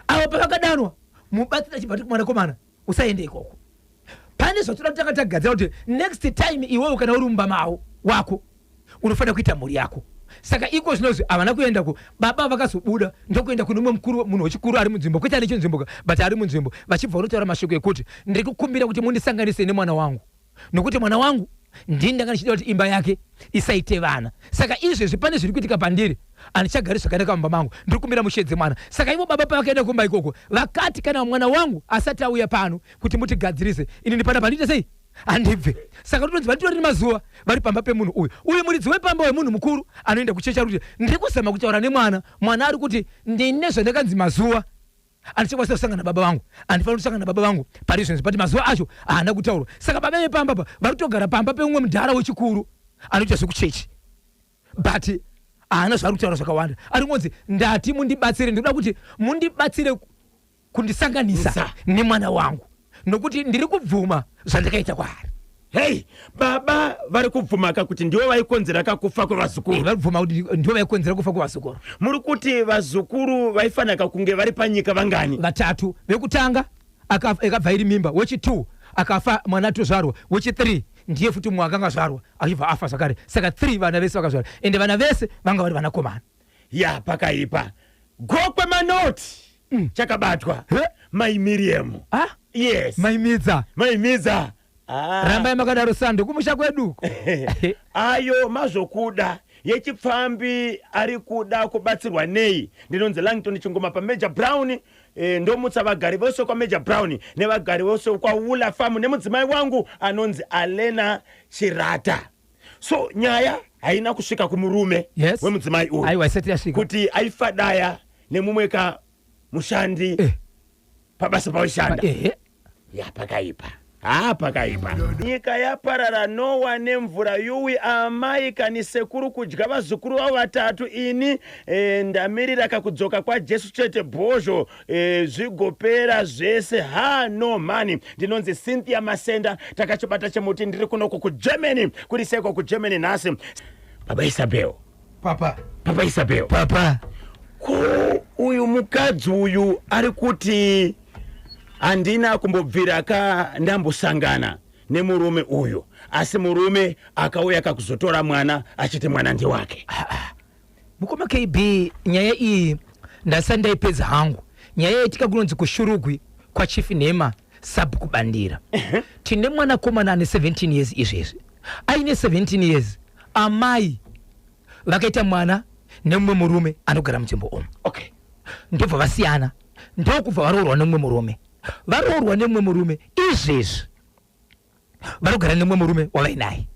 avo pavakadanwa mubatsiri achibva ati kumwanakomana usaende ikoko pane zvatoda kutanga tagadzira kuti next time iwewo kana uri mumba mavo wako unofanira kuita mhuri yako. Saka iko zvinozvi havana kuendako baba vakazobuda ndokuenda kune umwe mukuru munhu wechikuru ari munzvimbo kuita nechinzvimbo but ari munzvimbo vachibva vanotaura mashoko ekuti ndiri kukumbira kuti mundisanganise nemwana wangu nokuti mwana wangu ndini ndanga ndichida kuti imba yake isaite vana. Saka izvezvi pane zviri kuitika pandiri handichagari zvakanaka mumba mangu ndiri kumbira mushedze mwana. Saka ivo baba pavakaenda kumba ikoko vakati kana mwana wangu asati auya pano kuti mutigadzirise ini ndipana pandiite sei handibve. Saka totonzi vatitori mazuva vari pamba pemunhu uyu muridzi wepamba wemunhu mukuru anoenda kuchecha kuti ndiri kuzama kutaura nemwana ari kuti ndine zvandakanzi mazuva andichakwanisa kusangana nababa vangu handifanira kusangana nababa vangu parizvonzi but mazuva acho haana kutaura. Saka baba vepamba pa vari kutogara pamba peumwe mudhara wechikuru anoita zvekuchechi but haana zvaari kutaura zvakawanda ari kungonzi ndati mundibatsire ndikuda kuti mundibatsire kundisanganisa nemwana wangu nokuti ndiri kubvuma zvandakaita kwaari. Hey, baba vari kubvuma kuti ndivo vaikonzera kakufa kwevazukuru. Vari kubvuma kuti ndivo vaikonzera kufa kwevazukuru. Muri kuti vazukuru vaifanira kunge vari panyika vangani? Vatatu. Vekutanga akabva iri mimba, wechi2 akafa mwana atozvarwa, wechi3 ndiye futi mumwe akanga zvarwa achibva afa zvakare. Saka 3 vana vese vakazvarwa ende vana vese vanga vari vanakomana. Ya pakaipa gokwe manoti chakabatwa Mai Miriam. Yes, maimidza ramba yamakadaro sando kumusha kweduko ayo mazokuda yechipfambi ari kuda kubatsirwa nei ndinonzi Langton Chingoma pa Major Brown ndomutsa vagari vose kwa Major Brown nevagari vose kwa Wula Farm nemudzimai wangu anonzi Alena Chirata. So nyaya haina kusvika kumurume wemudzimai uyu kuti aifadaya nemumweka mushandi pabasa paushanda ya pakaipa pakaipa nyika yaparara nowa nemvura yuwi amai kanisekuru kudya vazukuru vavo vatatu ini ndamirira kakudzoka kwa Jesu chete bhozho zvigopera zvese no mani. Ndinonzi Cynthia Masenda takachibata chemuti ndiri kunoko kuGermany kuriseko kuGermany nhasi. Baba Isabel Papa Isabel uyu mukadzi uyu ari kuti handina kumbobvira ndambosangana nemurume uyu asi murume akauya kakuzotora mwana achiti mwana ndiwake. Mukoma KB nyaya iyi ndasandaipedza hangu nyaya yaitika kunonzi kushurugwi kwa Chief Nema Sabu kubandira. Tine mwana komana ane 17 years izvezvi. Aine 17 years. Amai vakaita mwana nemumwe murume anogara muchimbo omwe. Okay. Ndobva vasiyana. Ndokubva varoorwa nemumwe murume. Varoorwa nemumwe murume izvezvi. Vanogara nemumwe murume wavainaye.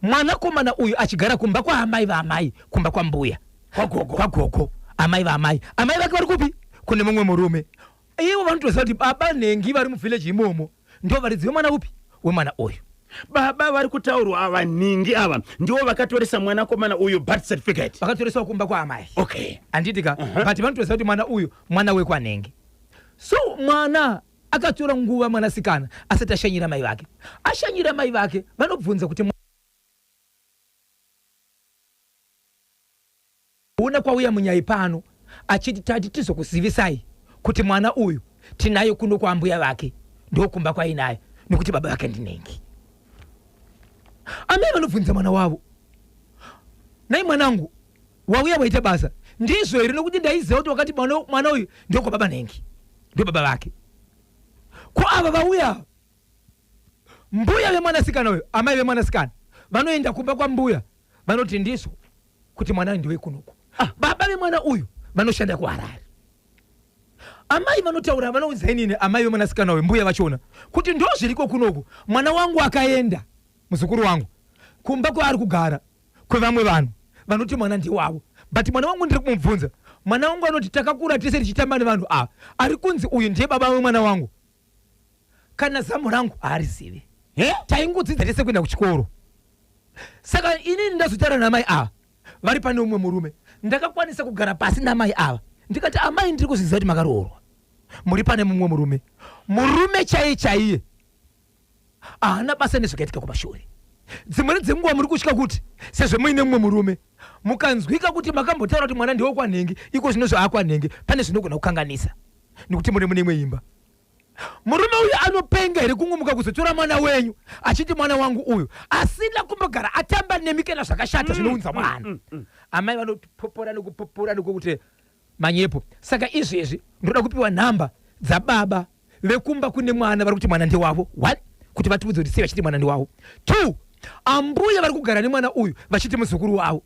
Mwana komana uyu achigara kumba kwa amai vaamai, kumba kwa mbuya. Kwa gogo. Amai vaamai. Amai vake vari kupi? Kune mumwe murume. Ivo vanotoziva kuti baba nengi vari muvillage imomo ndo varidziva mwana upi wemwana uyu. Baba vari kutaurwa ava ningi ava ndivo vakatoresa mwana komana uyu birth certificate. Vakatoresa kumba kwa amai. Okay. Anditika but vanotoziva kuti mwana uyu mwana wekwanenge. So mwana akatora nguva mwanasikana asati ashanyira mai vake. Ashanyira mai vake vanobvunza kuti una kwauya munyai pano achiti tati tizokuzivisai kuti mwana uyu tinayo kuno kwa mbuya vake ndokumba kwa inayo nekuti baba vake ndinengi. Amai vanobvunza mwana wavo, nai mwanangu wauya waita basa ndizvo here nokuti ndaiziva kuti wakati mwana uyu ndokwa baba nengi ndo baba vake. Ko ava vauya mbuya vemwanasikana uyu amai vemwanasikana vanoenda kumba kwa mbuya vanoti ndizvo kuti mwana ndiwe kunoku. Baba vemwana uyu vanoshanda kuHarare. Amai vanotaura vanoudza inini amai vemwanasikana uyu mbuya vachona kuti ndo zviriko kunoku mwana wangu akaenda muzukuru wangu kumba kwaari kugara kwevamwe vanhu vanoti mwana ndiwavo but mwana wangu ndiri kumubvunza mwana wangu anoti takakura tese tichitamba nevanhu ava ari kunzi uyu ndiye baba wemwana wangu kana zamu rangu haarizivi. Taingodzidza tese kuenda kuchikoro. Saka inini ndazotaura namai ava vari pane umwe murume ndakakwanisa kugara pasi namai ava ndikati amai ndiri kuziziva kuti makaroorwa muri pane mumwe murume chaiye haana basa nezvakaitika kumashure. Dzimweni dzenguva muri kusvika kuti sezvo muine mumwe murume mukanzwika kuti makambotaura kuti mwana ndiwo kwanhengi iko zvino zvaakwanhengi pane zvinogona kukanganisa nekuti muri mune imwe imba. Murume uyu anopenga here kungumuka kuzotora mwana wenyu achiti mwana wangu uyu asina kumbogara atamba nemikena zvakashata zvinounza mwana. Amai vanopopora nekupopora nekuti manyepo. Saka izvezvi ndoda kupiwa nhamba dzababa vekumba kune mwana vari kuti mwana ndewavo. 1 kuti vatibudze kuti sei vachiti mwana ndewavo. 2 ambuya vari kugara nemwana uyu vachiti muzukuru wavo.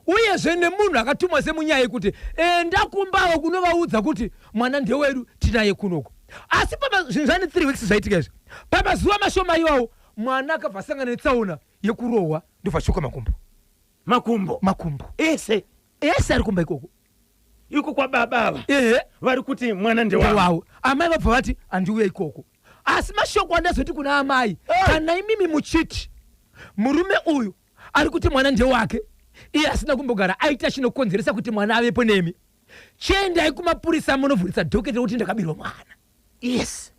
Uyezve nemunhu akatumwa semunyaya yekuti enda kumbawo kunovaudza kuti mwana ndewedu tinaye kunoko. Asi zvinhu zvane 3 weeks zvaitika izvi pamazuva mashoma iwawo mwana akabva asangana netsaona yekurohwa ndobva choka makumbo ese ari kumba ikoko iko kwa baba ava vari kuti mwana ndewavo. Amai vabva vati handiuya ikoko. Asi mashoko andazoti kuna amai kana imimi muchiti murume uyu ari kuti mwana ndewake iye asina kumbogara aita chinokonzeresa kuti mwana avepo nemi chiendai kumapurisa munovhurisa dhoketi rekuti ndakabirwa mwana. Yes.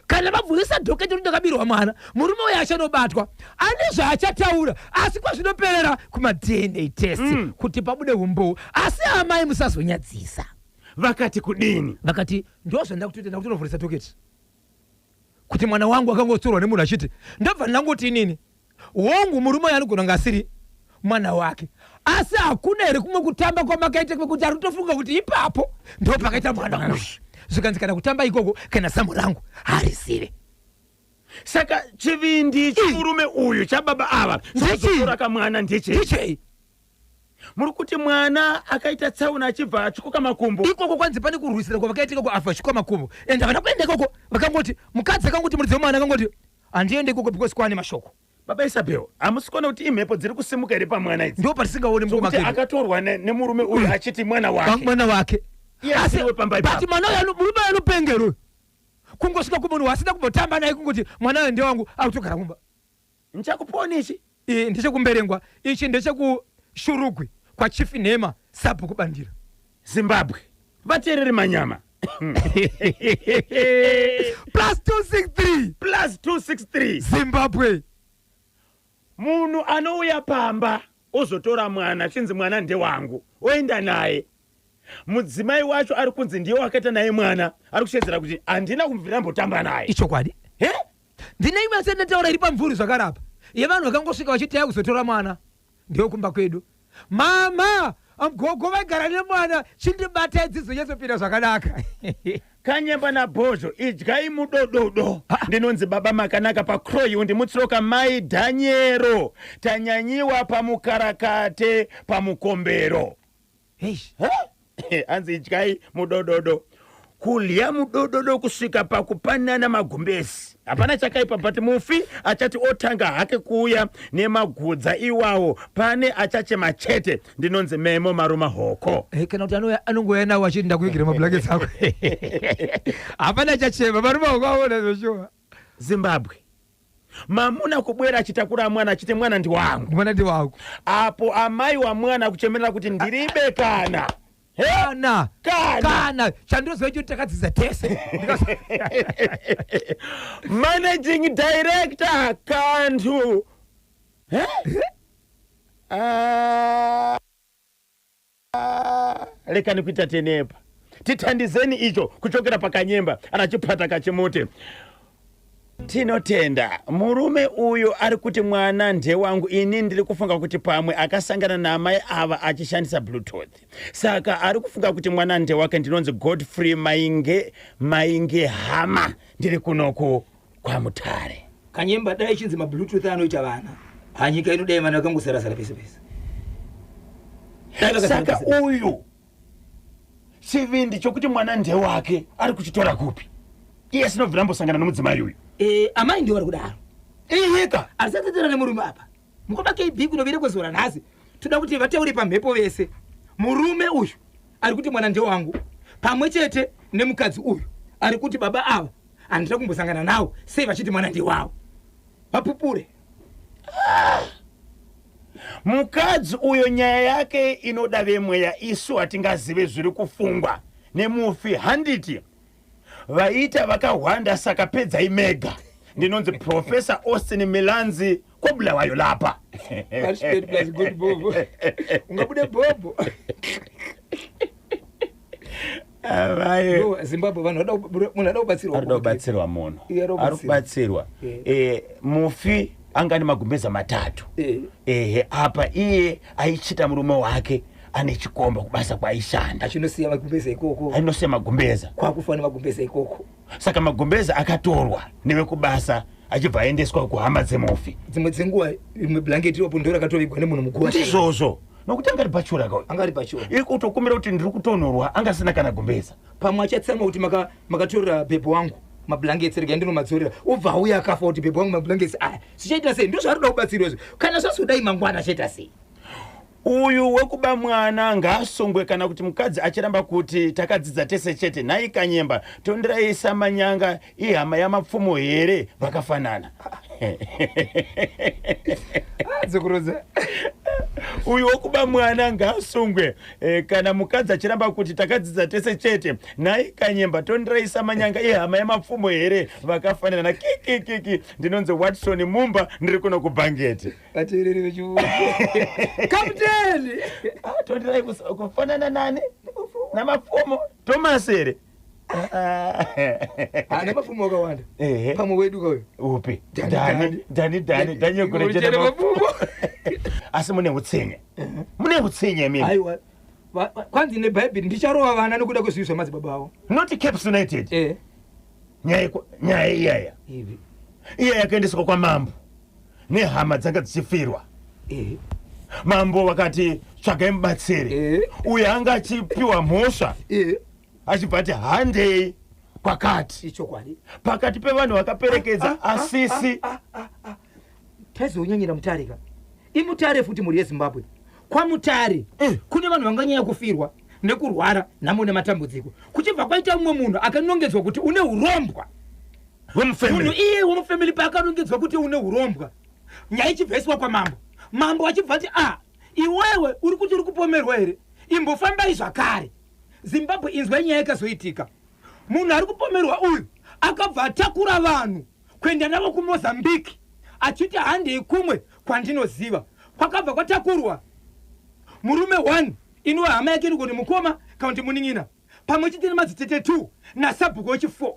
Kana vabvurisa dhoketi rekuti ndakabirwa mwana murume uyu achanobatwa ane zvaachataura asi kwazvinoperera kuma-DNA test kuti pabude umbowo. Asi amai musazonyadzisa. Vakati kudini? Vakati ndozvanda kutotenda kuti unovhurisa dhoketi kuti mwana wangu akangotorwa nemunhu achiti ndobva ndangoti inini hongu murume uyu anogona kunge asiri mwana wake asi hakuna here kumwe kutamba kwamakaita kwekuti ari kutofunga kuti ipapo ndo pakaita mwana uyu zvikanzikana kutamba ikoko kana zamu rangu harizive. Saka chivindi chimurume uyu chababa ava zotora kamwana ndechei muri kuti mwana akaita tsauna achibva achikoka makumbo ikoko kwanzi pane kurwisira kwavakaitika kuabva achikoka makumbo ende havana kuenda ikoko vakangoti mukadzi akangoti muridzi wemwana akangoti handiende ikoko because kwane mashoko. Baba Isabel hamusikona kuti imhepo dziri kusimuka here pamwana idzi ndo patisingaoni kuti akatorwa nemurume uyu achiti mwana wake but mwana uyu murume anopengero kungosvika kumunhu wasina kumbotamba naye kungoti mwana uyu ndewangu akutogara kumba. Nchakuponi ichi ndechekumberengwa ichi ndechekushurugwi kwa Chief Nema Sabu kubandira Zimbabwe vateereri manyama +263 Zimbabwe. Munhu anouya pamba ozotora mwana chinzi mwana ndewangu oenda naye mudzimai wacho ari kunzi ndiye wakaita naye mwana ari kushedzera kuti handina kumubvira mbotamba naye. Ichokwadi ndine imwe asendetaura iri pamvuri zvakarapa yevanhu vakangosvika vachiti yai kuzotora mwana ndiyo kumba kwedu mama gogo vagara nemwana chindibata idzidzo chazopinda zvakanaka. Kanyemba na Bhozho idyai mudododo ndinonzi baba makanaka pakroyi ndimutsiroka mai Dhanyero tanyanyiwa pamukarakate pamukombero. Anzi idyai mudododo. Kulya mudododo kusvika pakupanana magumbezi. Hapana chakaipa but mufi achati otanga hake kuuya nemagudza iwawo pane achachema chete ndinonzi memo maruma hoko. Kana kuti anongoya nawo achiti ndakuigira mablankets ako. Hapana chachema maruma hoko aona zvoshuwa. Zimbabwe. Mamuna kubwera achitakura mwana achiti mwana ndi wangu. Mwana ndi wangu. Apo amai wa mwana kuchemerera kuti ndiribe kana. Kana chandozwe kuti takadzidza tese. Managing director Kantu. Lekani kuita tenepa. Titandizeni icho kuchokera pakanyemba anachipata kachimuti. Tinotenda murume uyu ari kuti mwana ndewangu ini ndiri kufunga kuti pamwe akasangana namai ava achishandisa bluetooth. Saka ari kufunga kuti mwana ndewake ndinonzi Godfrey mainge hama ndiri kunoko kwa Mutare. Kanyemba dai chinzi mabluetooth anoita vana. Hanyika inodai vana vakangosara pese pese. Saka uyu chivindi chokuti mwana ndewake ari kuchitora kupi. Iye sinovhira mbosangana nomudzimai uyu. Amai ndio vari kudaro. Yeka asatetera nemurume apa. Mukoba KB kunovire kwezora nhasi. Toda kuti vateure pamhepo vese. Murume uyu ari kuti mwana ndewangu wangu. Pamwe chete nemukadzi uyu ari kuti baba ava andira kumbosangana nawo sei vachiti mwana ndewawo. Vapupure. Mukadzi uyo nyaya yake inoda vemweya isu hatingazive zviri kufungwa nemufi handiti vaita vakahwanda saka pedza imega ndinonzi Professor Austin Milanzi kobulawayo lapa. Ungabude bobo. Zimbabwe vanhu munhu anobatsirwa munhu arikubatsirwa. Mufi anga ane magumbeza matatu. Apa iye aichita murume wake ane chikomba kubasa kwaishanda. Achinosiya magumbeza ikoko. Ainosiya magumbeza. Kwakufana magumbeza ikoko. Saka magumbeza akatorwa nevekubasa achibva aendeswa kuhama dzemufi. Dzimwe dzenguva imwe blanketi iwapo ndiro rakatovigwa nemunhu mukuru. Ndizvozvo. Nokuti angari bachura kauyu. Angari bachura. Iri kutokumbira kuti ndiri kutonorwa angasina kana gumbeza. Pamwe achatsamwa kuti makatorera bhebho wangu. Mablankets rega ndinomadziorera ubva auya akafa kuti bhebho wangu mablankets aya zvichaita sei ndizvo arikuda kubatsirwa izvo kana zvazodai mangwana achaita sei. Uyu wekuba mwana ngaasungwe kana kuti mukadzi achiramba kuti takadzidza tese chete nhai Kanyemba tondiraisa manyanga ihama yamapfumo here vakafanana. Dzikurodza. Uyu wekuba mwana ngaasungwe kana mukadzi achiramba kuti takadzidza tese chete nhai Kanyemba tondiraisa manyanga ihama yamapfumo here vakafanana. Kiki ndinonzi Watson Mumba ndiri kuno kubhangeti. Vateereri vechiuko. Kapteni. Tondirai kufanana nani namapfumo Thomas here. Ana mapfumo akawanda. Pamwe wedu kauyo. Upi? Dani kurejerera mapfumo. Asi mune utsenye. Mune utsenye mimi. Aiwa. Kwanzi neBhayibheri ndicharova vana nokuda kwezviso madzibaba avo. Not Caps United. Nyaya iyaya. Ivi. Iya yakaendeswa kwa mambo. Nehama dzanga dzichifirwa. Mambo wakati tsvagai mubatsiri. Uyo anga achipiwa mhosva. Achibva ati handei kwakati. Ichokwadi. Pakati pevanhu vakaperekedza asisi. Tazonyanyira Mutarika. Imutare futi muri yeZimbabwe. Kwa Mutare kune vanhu vanganyanya kufirwa nekurwara namo nematambudziko. Kuchibva kwaita umwe munhu akanongedzwa kuti une urombwa. Munhu iye womufamily pakanongedzwa kuti une urombwa. Nyaya ichibviswa kwa mambo. Mambo achibva ati iwewe uri kuti uri kupomerwa here imbofambai zvakare. Zimbabwe inzwa nyaya yakazoitika. Munhu ari kupomerwa uyu akabva atakura vanhu kuenda navo kuMozambique achiti handei kumwe kwandinoziva kwakabva kwatakurwa murume 1 ino hama yake ndikoti mukoma kana kuti muning'ina pamwe chete nemadzitete 2 naSabhuku wechi4.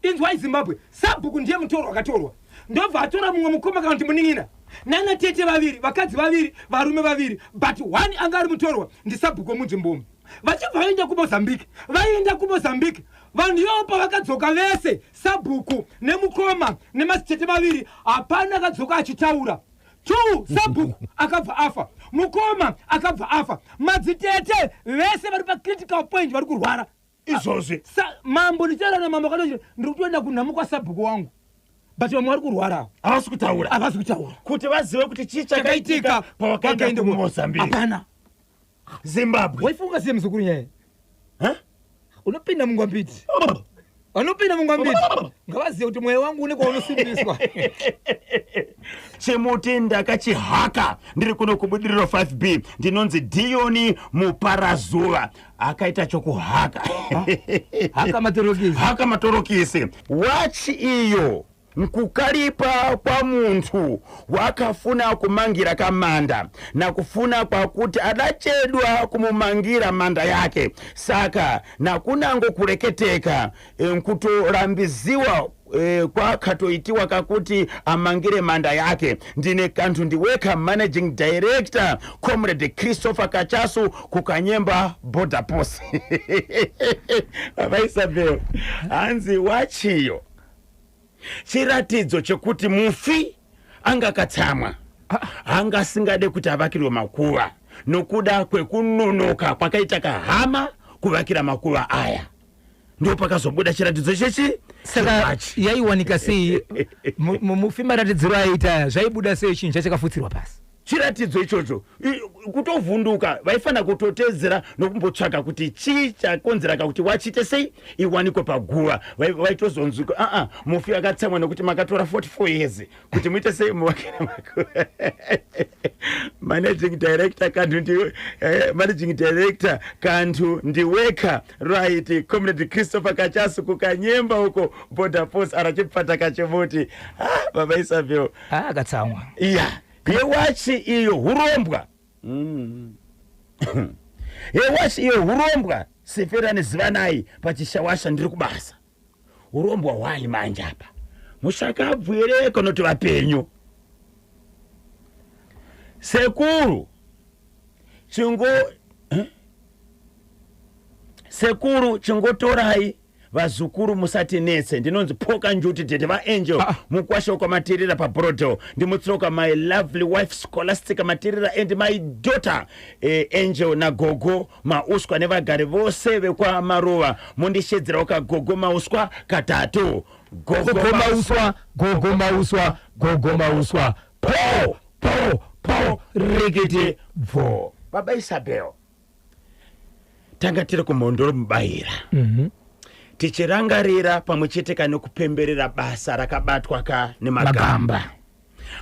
Inzwa Zimbabwe Sabhuku ndiye mutoro wakatorwa ndobva atora mumwe mukoma kana kuti muning'ina nana tete vaviri vakadzi vaviri varume vaviri but one anga ari mutorwa ndisabhuko munzvimbombe vachibva vaenda kumozambique vanhu ivavo pavakadzoka vese sabhuku nemukoma nemadzitete vaviri hapana akadzoka achitaura 2 sabhuku akabva afa mukoma akabva afa madzitete vese vari pacritical point vari kurwara izvozvi mambo ndichaira namambo akati ndiri kutoenda kunhamukwa sabhuku wangu but vamwe vari kurwara havasi kutaura kuti vazive kuti chii chakaitika pavakaenda kumozambique. hapana Zimbabwe waifunga siye muzukuru nyaya unopinda mungwambiti vanopinda mungwambiti ngavazive kuti mweya wangu une kwaunosimbiswa chimuti ndakachihaka ndiri kuno kubudiriro 5B ndinonzi Dioni Muparazuva akaita chokuhaka haka matorokisi wachi iyo nkukalipa kwa muntu wakafuna kumangira kamanda na kufuna kwa kuti adachedwa kumumangira manda yake saka na kunango kureketeka nkutorambiziwa kwa katoitiwa kakuti amangire manda yake ndine kantu ndiweka managing director Comrade Christopher Kachasu kukanyemba border post Isabel hanzi wachiyo chiratidzo chekuti mufi angakatsamwa angasingade kuti avakirwe makuva nokuda kwekunonoka kwakaita kahama kuvakira makuva aya ndo pakazobuda chiratidzo chechi saka yaiwanika sei mufi maratidziro aita zvaibuda sei chinhu chachakafutsirwa pasi chiratidzo ichocho kutovhunduka vaifana kutotedzera nokumbotsvaka kuti chii chakonzeraka kuti wachite sei iwanikwe paguva vaitozonzwika mufi akatsamwa nokuti makatora 44 years kuti muite sei muvakira maguva managing director kantu ndiweka right Comrade Christopher Kachasu kukanyemba uko border post arachipata kachimuti baba Isabel akatsamwa yewachi iyo hurombwa yewachi iyo hurombwa Seferani Zivanai pachishawasha ndiri kubasa hurombwa wai manje apa mushakabvuyereka noti vapenyu sekuru chingotorai vazukuru musati netse ndinonzi poka njuti tete vaangel mukwasha kwamatirira pabrodo ndimutsoka my lovely wife Scholastica matirira and my daughter Angel na Gogo mauswa nevagari vose vekwa maruva mundishedzera Gogo mauswa katatu Gogo mauswa po rikiti vo baba Isabel tanga tiri kumhondoro mubayira tichirangarira pamwechete nekupemberera basa rakabatwa nemagamba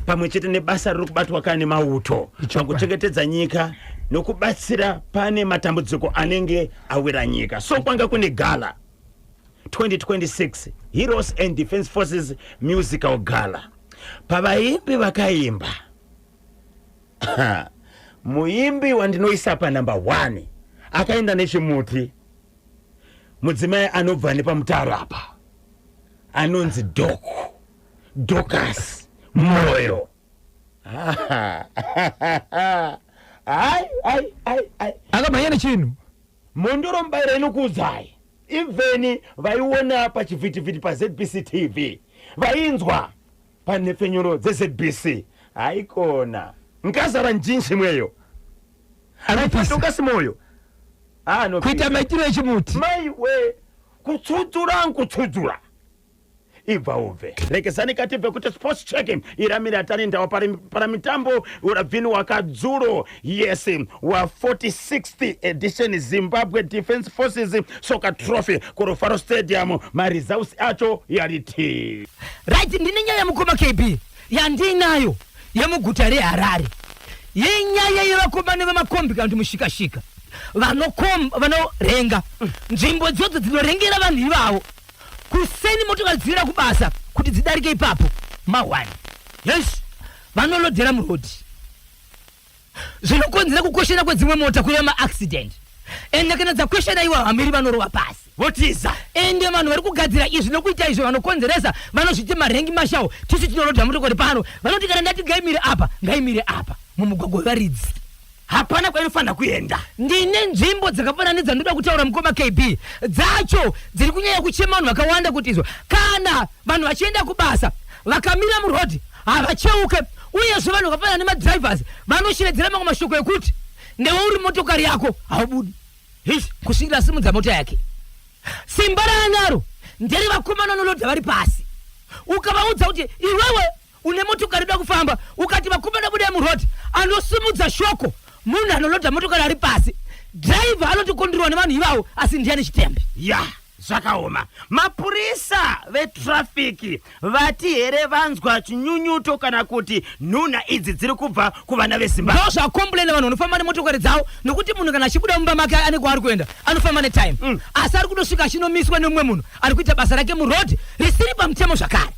pamwechete nebasa riri kubatwa nemauto pakuchengetedza nyika nokubatsira pane matambudziko anenge awira nyika so kwanga kune gala 2026 Heroes and Defense Forces Musical Gala pavaimbi vakaimba muimbi wandinoisa pa number 1 akaenda nechimuti mudzimai anobva nepamutaro apa anonzi Dorcas Moyo akamhanya nechinhu mondoro mubayira inokuudzai imveni vaiona pachivhitivhiti paZBC TV vainzwa panhepfenyuro dzeZBC haikona nkazara njinji mweyo Dorcas Moyo kuita maitiro echimuti maiwe kutsudzura ibva ubve rekezani katibve kuti sports checking iramiri atari ndawa para mitambo urabvini wakadzuro yes wa 46th edition Zimbabwe Defense Forces Soccer Trophy kuRufaro Stadium maresults acho yariti right ndine nyaya mukoma KB yandinayo yemuguta reHarare yenyaya yevakomana vemakombi kandi mushikashika vanorenga nzvimbo dzodzo dzinorengera vanhu ivavo kuseni motokari dzira kubasa kuti dzidarike ipapo mawani yes vanolodhera murodhi zvinokonzera kukoshera kwedzimwe mota kuya maaccident ende kana dzakweshera iwa hamiri vanorova pasi votiza ende vanhu vari kugadzira izvi nokuita izvo vanokonzeresa vanozviti marengi mashawo tisu tinorodha motokari pano vanoti kana ndati ngaimire apa mumugwagwa wevaridzi hapana kwainofanira kuenda. Ndine nzvimbo dzakafanana dzandoda kutaura mukoma KB dzacho dziri kunyanya kuchema vanhu vakawanda kuti izvo kana vanhu vachienda kubasa vakamira murodhi havacheuke uyezve vanhu vakafanana nemadrivers vanoshevedzera mamwe mashoko ekuti newe uri motokari yako haubudi kusvikira asimudza mota yake. Simba raanaro ndere vakomana nolodha vari pasi ukavaudza kuti iwewe une motokari ida kufamba ukati vakomana buda murodhi anosimudza shoko munhu anolodha motokari ari pasi driver anotikondiriwa nevanhu ivavo asi ndiani chitembe ya zvakaoma. Mapurisa vetrafiki vati here vanzwa chinyunyuto kana kuti nhunha idzi dziri kubva kuvana veZimbabwe. ndo zvakomplena vanhu vanofamba nemotokari dzavo nokuti munhu kana achibuda mumba make ane kwaari kuenda anofamba netime asi ari kutosvika achiноmiswa nemumwe munhu ari kuita basa rake murodhi risiri pamutemo zvakare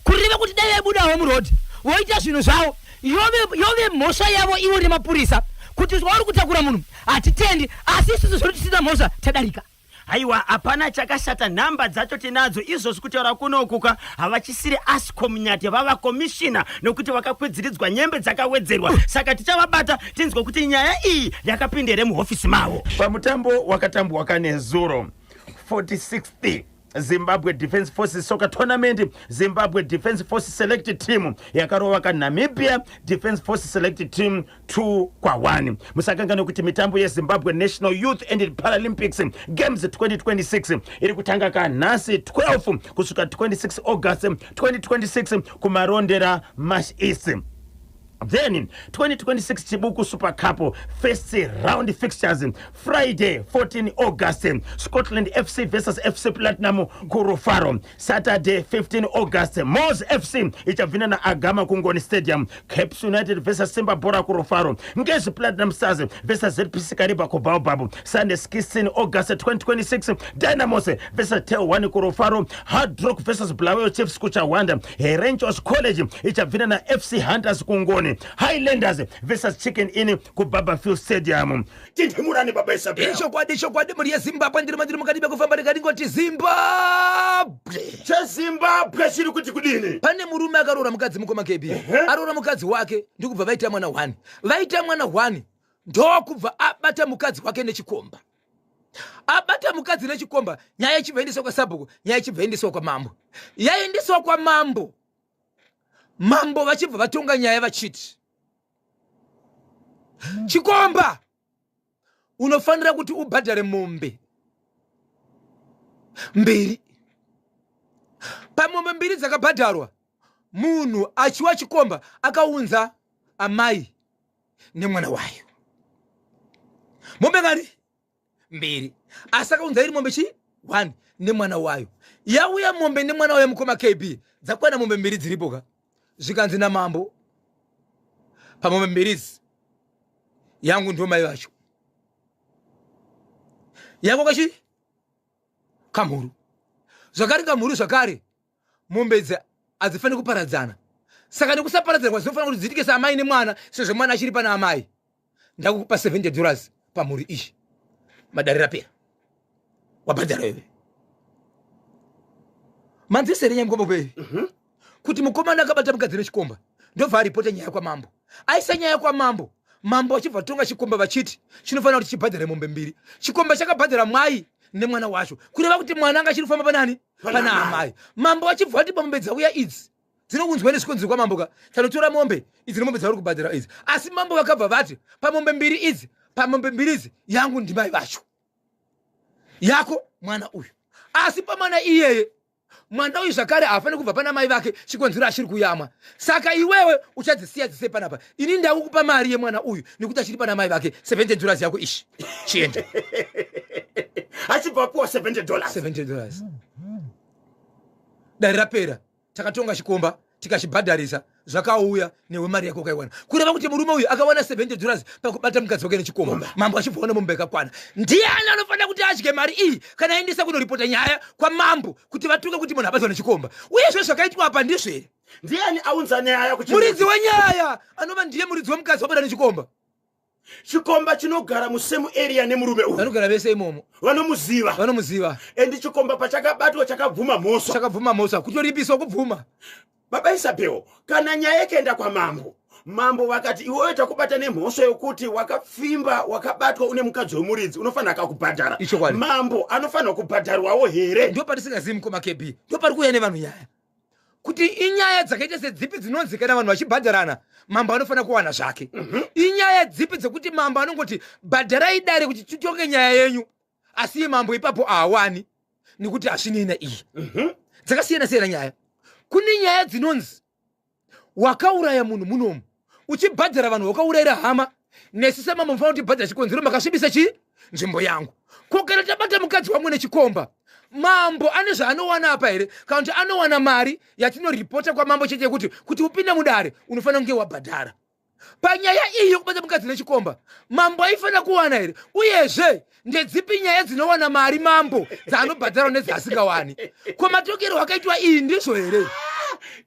kurive kuti dai vaibudawo murodhi voita zvinhu zvavo yove mhosva yavo ivo nemapurisa kuti vauri kutakura munhu hatitendi asi isusu zvori tisina mhosva tadarika. Haiwa hapana chakashata, nhamba dzacho tinadzo izvozvi kutaura kunokuka havachisiri ASCOM nyati vava komishina nokuti vakakwedziridzwa nyembe dzakawedzerwa saka tichavabata tinzwa kuti nyaya iyi yakapindere muhofisi mavo. Pamutambo wakatambwa kanezuro 46th Zimbabwe Defence Forces Soccer Tournament, Zimbabwe Defence Forces Selected Team yakarova kaNamibia Defence Forces Selected Team 2-1. Musakangane kuti mitambo yeZimbabwe National Youth and Paralympics Games 2026 iri kutanga kanhasi 12 kusvika 26 August 2026 kumarondera Marsh East. Then 2026 Chibuku Super Cup first round fixtures Friday 14 August Scotland FC versus FC Platinum Kurufaro. Saturday 15 August Moz FC ichavina na Agama Kungoni Stadium. Caps United versus Simba Bora Kurufaro. Ngezi Platinum Stars versus ZPC Kariba Kobaobabu. Sunday 16 August 2026 Dynamos versus Tel1 Kurufaro. Hard Rock versus Blawe Chiefs Kuchawanda. Rangers College ichavina na FC Hunters Kungoni. Highlanders versus Chicken Inn Kubaba Field Stadium. Tintimurani baba Isabel. Chokwadi muri yeZimbabwe ndiri mandiri mukadibe kufamba ndikati Zimbabwe. Zimbabwe chiri kuti kudini? Pane murume akarora mukadzi mukoma KB. Arora mukadzi wake ndikubva vaita mwana 1. Vaita mwana 1 ndokubva abata mukadzi wake nechikomba. Abata mukadzi nechikomba nyaya ichibvaendeswa kwa sabhuku, nyaya ichibvaendeswa kwa mambo. Yaendeswa kwa mambo. Mambo vachibva vatonga nyaya vachiti chikomba unofanira kuti ubhadhare mombe 2. Pamombe 2 dzakabhadharwa munhu achiwa chikomba akaunza amai nemwana wayo mombe ngani 2 asi akaunza iri mombe 1 nemwana wayo. Yauya mombe nemwana wayo mukoma KB dzakwana mombe 2 dziripoka zvikanzi namambo pamombe 2 yangu ndo mai vacho yako kachi kamhuru zvakare kamhuru zvakare mombe idzi hadzifaniri kuparadzana saka nekusaparadzana zvinofanira kuti dziitike saamai nemwana sezvo mwana achiri pana amai. Ndakukupa $70 pamhuru ishi madare rapera wabhadhara iwe manzisere nyamkombo kwei kuti mukomana akabata mukadzi nechikomba ndobva aripota nyaya kwa mambo. Aisa nyaya kwa mambo, mambo achibva tonga chikomba vachiti chinofanira kuti chibhadhare mombe 2. Chikomba chakabhadhara mwai nemwana wacho kureva kuti mwana anga achirifamba panani pana amai. Mambo achibva ati mombe dzauya idzi dzinokunzwa nezvikonzero kwa mambo ka tanotora mombe idzi nemombe dzauri kubhadhara idzi asi mambo vakabva vati pamombe 2 idzi pamombe 2 idzi yangu ndimai vacho yako mwana uyu asi pamwana iyeye mwana uyu zvakare hafaniri kubva pana mai vake chikonzero achiri kuyamwa saka iwewe uchadzisiya dzise panapa ini ndakukupa mari yemwana uyu nekuti achiri pana mai vake $70 yako ishi chiende achibva kuwa $70 dare rapera takatonga chikomba tikachibhadharisa zvakauya newe mari yako ukaiwana kureva kuti murume uyu akawana $70 pakubata mukadzi wake nechikomba mambo achibvaona mombe yakakwana. Ndiani anofanira kuti adye mari iyi kana aendesa kunoripota nyaya kwa mambo kuti vatuke kuti munhu abatwa nechikomba uyezve zvakaitwa apa ndizvo here? Ndiani aunza nyaya muridzi wenyaya anova ndiye muridzi wemukadzi wabata nechikomba chikomba chinogara musemu area nemurume uyu vanogara vese imomo vanomuziva endi chikomba pachakabatwa chakabvuma mhosva kutoripiswa kubvuma. baba Isabel, kana nyaya yakaenda mambo vakati iwewe takubata nemhosva yokuti wakapfimba wakabatwa une mukadzi wemuridzi unofanira kakubhadhara. Mambo anofanira kubhadharwawo here? Ndo patisingazivi mukomakebi, ndo pari kuuya nevanhu nyaya kuti inyaya dzakaita sedzipi dzinonzi kana vanhu vachibhadharana mambo anofanira kuwana zvake. Inyaya dzipi dzekuti mambo anongoti bhadharai dare kuti titonge nyaya yenyu, asi mambo ipapo haawani nekuti hazvinei iyi. Dzakasiyana siyana nyaya. Kune nyaya dzinonzi wakauraya munhu munomu uchibhadhara vanhu wakaurayira hama, nesu semambo mufanira kuti bhadhara chikonzero makasvibisa nzvimbo yangu. Ko kana tabata mukadzi wamwe nechikomba, mambo ane zvaanowana apa here? Kana kuti anowana mari yatinoripota kwamambo chete kuti upinde mudare unofanira kunge wabhadhara. Panyaya iyi yokubata mukadzi nechikomba, mambo aifanira kuwana here? Uyezve ndedzipi nyaya dzinowana mari mambo dzaanobhadhara nedzasingawani? Ko matokero akaitwa iyi ndizvo here?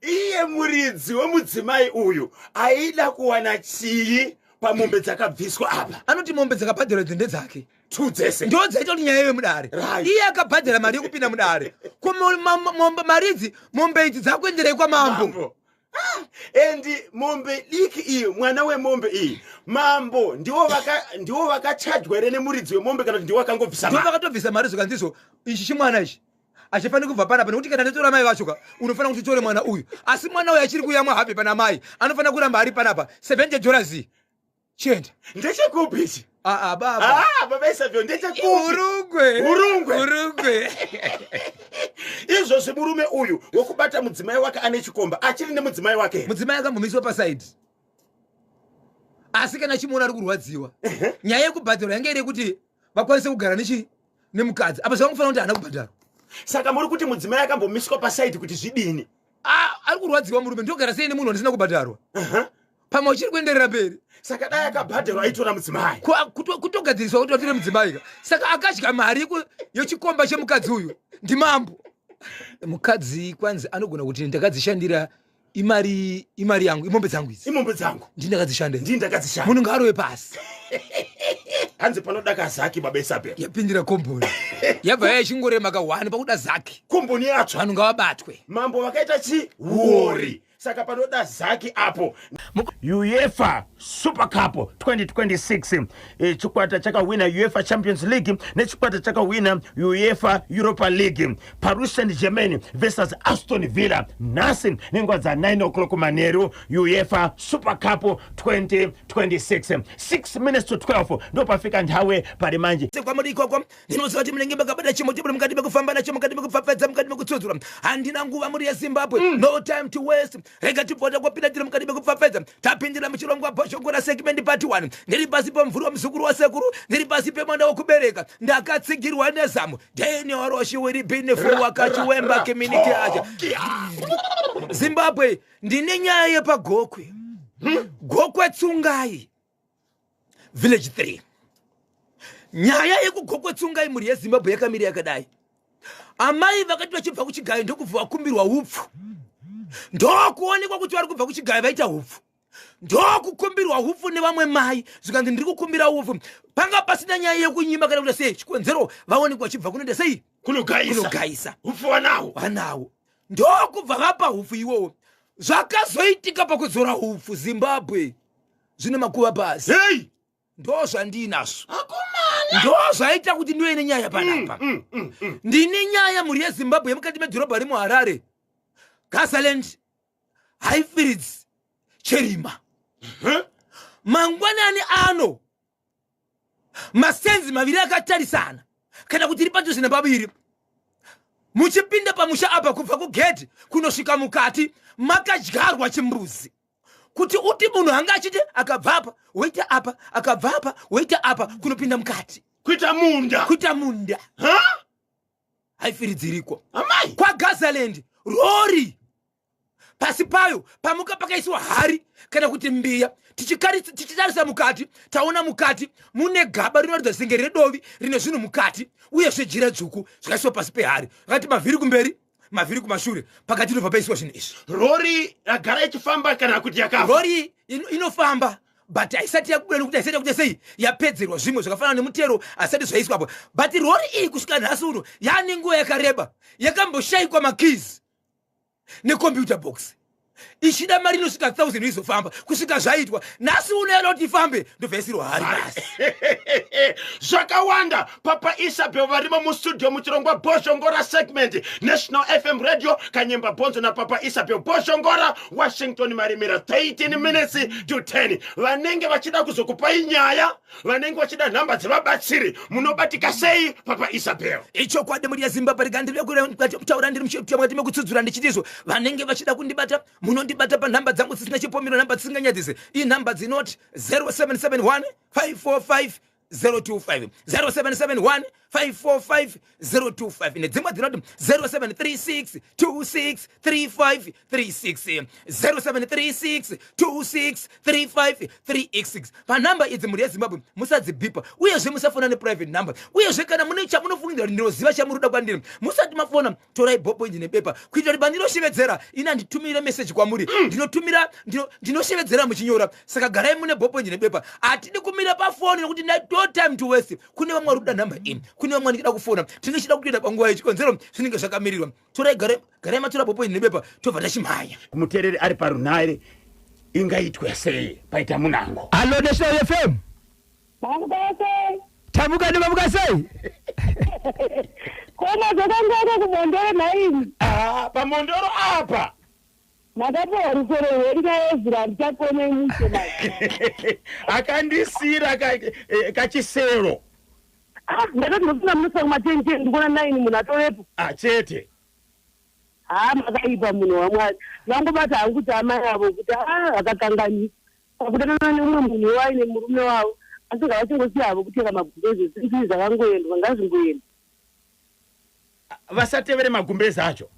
Iye muridzi wemudzimai uyu aida kuwana chii pamombe dzakabviswa apa? Anoti mombe dzakabhadhara dzende dzake tudzese ndo dzaita kuti nyaya yemudare. Iye akabhadhara mari yekupinda mudare. Ko maridzi mombe idzi dzakuenderei kwamambo? Endi mombe diki iyi, mwana wemombe iyi, mambo ndiwo vakachajwa here nemuridzi wemombe kana kuti ndiwo vakangobvisa mari? Ndo vakatobvisa mari zvoka ndizvo. Ichi chimwana ichi achifanira kubva panapa nekuti kana ndatora mai vachoka unofanira kuti utore mwana uyu, asi mwana uyu achiri kuuya mwahape pana mai anofanira kuramba ari panapa. $70 chienda ndechekupi ichi? Baba Isabel, ndechekupi? Urungwe. Izvozvi murume uyu wokubata mudzimai wake ane chikomba achiri nemudzimai wake. Mudzimai akambomiswa pasaidi, asi kana chimuona ari kurwadziwa. Nyaya yekubhadhara yange iri kuti vakwanise kugara nemukadzi. Apa zvavangofanira kuti haana kubhadhara. Saka muri kuti mudzimai akambomiswa pasaidi kuti zvidini? Ari kurwadziwa murume, ndogara sei nemunhu andisina kubhadharwa? Pamwe uchiri kuenderera mberi. Saka dai akabhadharwa aitora mudzimai. Kutogadziriswa kuti watore mudzimai. Saka akadya mari yechikomba chemukadzi uyu ndimambo. Mukadzi kwanzi anogona kuti ndakadzishandira imari yangu, imombe dzangu idzi. Imombe dzangu ndindakadzishanda. Munhu ngaarove pasi. Hanzi panoda Zaki baba Isabel. Yapindira komboni. Yabva yachingorema ka1 pakuda Zaki. Komboni yacho vanhu ngavabatwe. Mambo vakaita wori. Saka panoda Zaki apo. UEFA Super Cup 2026 chikwata chakawina UEFA Champions League nechikwata chakawina UEFA Europa League. Paris Saint-Germain versus Aston Villa nhasi nenguva dza9 o'clock manheru. UEFA Super Cup 2026 6 minutes to 12 ndo pafika nthawe pari manje. Kwamuri ikoko ndinoziva kuti munenge makabata chimotibuli mukati mekufamba nacho, mukati mekupfapfadza, mukati mekutsudzura. Handina nguva muri yeZimbabwe, no time to waste. Rega tipota kwapinda tiri mukati mekupfapfadza. Tapindira muchirongwa bhoshokora segment part 1. Ndiri pasi pemvuri wamuzukuru wasekuru, ndiri pasi pemwana wokubereka. Ndakatsigirwa nezamu. Daniel Roshi will be for wakachiwemba community acha. Zimbabwe ndine nyaya yepagokwe. Gokwe Tsungai Village 3. Nyaya yekugokwe Tsungai muri yeZimbabwe yakamira yakadai. Amai vakati vachibva kuchigayo ndokubva vakumbirwa upfu. Ndokuonekwa kuti vari kubva kuchigayo vaita upfu. Ndokukumbirwa upfu nevamwe mai. Zvikanzi ndiri kukumbira upfu. Panga pasina nyaya yekunyima kana kuti sei chikonzero vaonekwa vachibva kunoenda sei kunogaisa. Upfu wanawo. Ndokubva vapa upfu iwowo. Zvakazoitika pakudzora upfu Zimbabwe zvine makuva pasi. Ndo zvandinazvo. Ndozvaita kuti ndiwe nenyaya panapa. Ndine nyaya muri yeZimbabwe yemukati medhorobha remuHarare, Gazaland, Highfields, Cherima. Mangwanani ano masenzi maviri akatarisana kana kuti ripadhuze nepaviri. Muchipinda pamusha apa kubva kugedhi kunosvika mukati makadyarwa chimbuzi. Kuti uti munhu hanga achiti akabva apa woita apa, akabva apa woita apa, kunopinda mukati kuita munda. Haifiri dziriko kwa Gazaland rori pasi payo pamuka pakaiswa hari kana kuti mbiya. Tichitarisa mukati taona mukati mune gaba rinoratidza senge redovi rine zvinhu mukati uye zvejira dzvuku zvakaiswa pasi pehari. Vakati mavhiri kumberi mavhiri kumashure pakati ndobva paiswa zvinhu izvi. Rori yagara ichifamba kana kuti yakafa? Rori inofamba but aisati yakubwera kuti aisati kuti sei yapedzerwa zvimwe zvakafanana nemutero asati zvaiswapo but rori iyi kusvika nhasi uno yaane nguva yakareba yakamboshayikwa makeys necomputer box ichida mari inosvika 1000 izofamba kusvika zvaitwa nhasi uno yana kuti ifambe ndobvaisirwa hari basi zvakawanda papa Isabel varimo mustudio muchirongwa Boshongora segment National FM radio kanyemba bonzo na papa Isabel Boshongora Washington marimira 13 minutes to 10 vanenge vachida kuzokupai nyaya vanenge vachida nhamba dzevabatsiri munobatika sei papa Isabel icho kwade muri yaZimbabwe rigandire kutaura ndiri muchitwa mekutsudzura ndichitizvo vanenge vachida kundibata munondibata panhamba dzangu dzisina chipomero nhamba dzisinganyadzise iyi nhamba dzinoti 0771 545 025 0771 545 025 nedzimwe dzinoti 0736 26 35 36 0736 26 35 36 panhamba idzi muri yaZimbabwe musadzibhipa uyezve musafona neprivate number uyezve kana mune chamunofungira kuti ndinoziva chamunoda kwandiri musati mafona torai bhopo inji nepepa kuitira kuti bandinoshevedzera ina nditumire message kwamuri ndinoshevedzera muchinyora saka garai mune bhopo inji nepepa atidi kumira pafoni nokuti no time to waste kune vamwe vari kuda nhamba iyi kune vamwe ndichida kufona tinechida kutoenda panguva yechikonzero zvinenge zvakamirirwa torai garai matora bhopo inji nepepa tobva tachimhanya mutereri ari parunare ingaitwe sei paita munango Allo National FM tamuka ndimamuka sei kona zvakangana kumondoro naini pamondoro apa makapiwa rusoro rwerika ezra ndichakone musema akandisira kachisero ndakati ndofuna munosa kumatenge ndikuona naini munhu atorepo chete makaipa munhu wamwari vangobata hangu kuti amai avo kuti akakangani pakudanana neumwe munhu waine murume wavo asi ngavachingosiya havo kutenga magumbezi zvinzii zvakangoendwa ngazvingoenda vasatevere magumbezi acho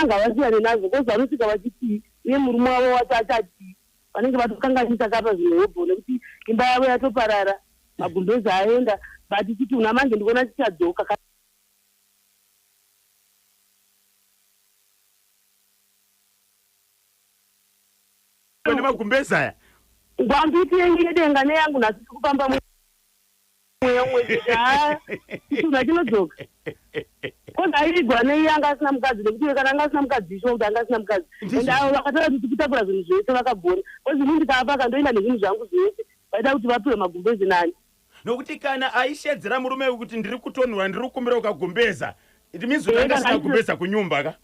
ngavasiyane nazvo kozi vanosvika vachiti iye murume wavo wacho achati vanenge vatokanganisa kapa zvinhobho nekuti imba yavo yatoparara magumbezi aenda but chiti una mange ndikuona chichadzoka ne magumbezi aya ngwambiti yengedenga neyangu nasiti kufamba mweya mwezi chituna chinodzoka kozi airigwa nei anga asina mukadzi nekuti kana anga asina mukadzi isho kuti anga asina mukadzi ende avo vakataura kuti kutakura zvinhu zvese vakagona kozi ini ndikaapa kandoenda nezvinhu zvangu zvese vaida kuti vapiwe magumbezi nani nokuti kana aishedzera murume kuti ndiri kutonhura ndiri kukumbira ukagumbeza it means unanga asina gumbeza kunyumba ka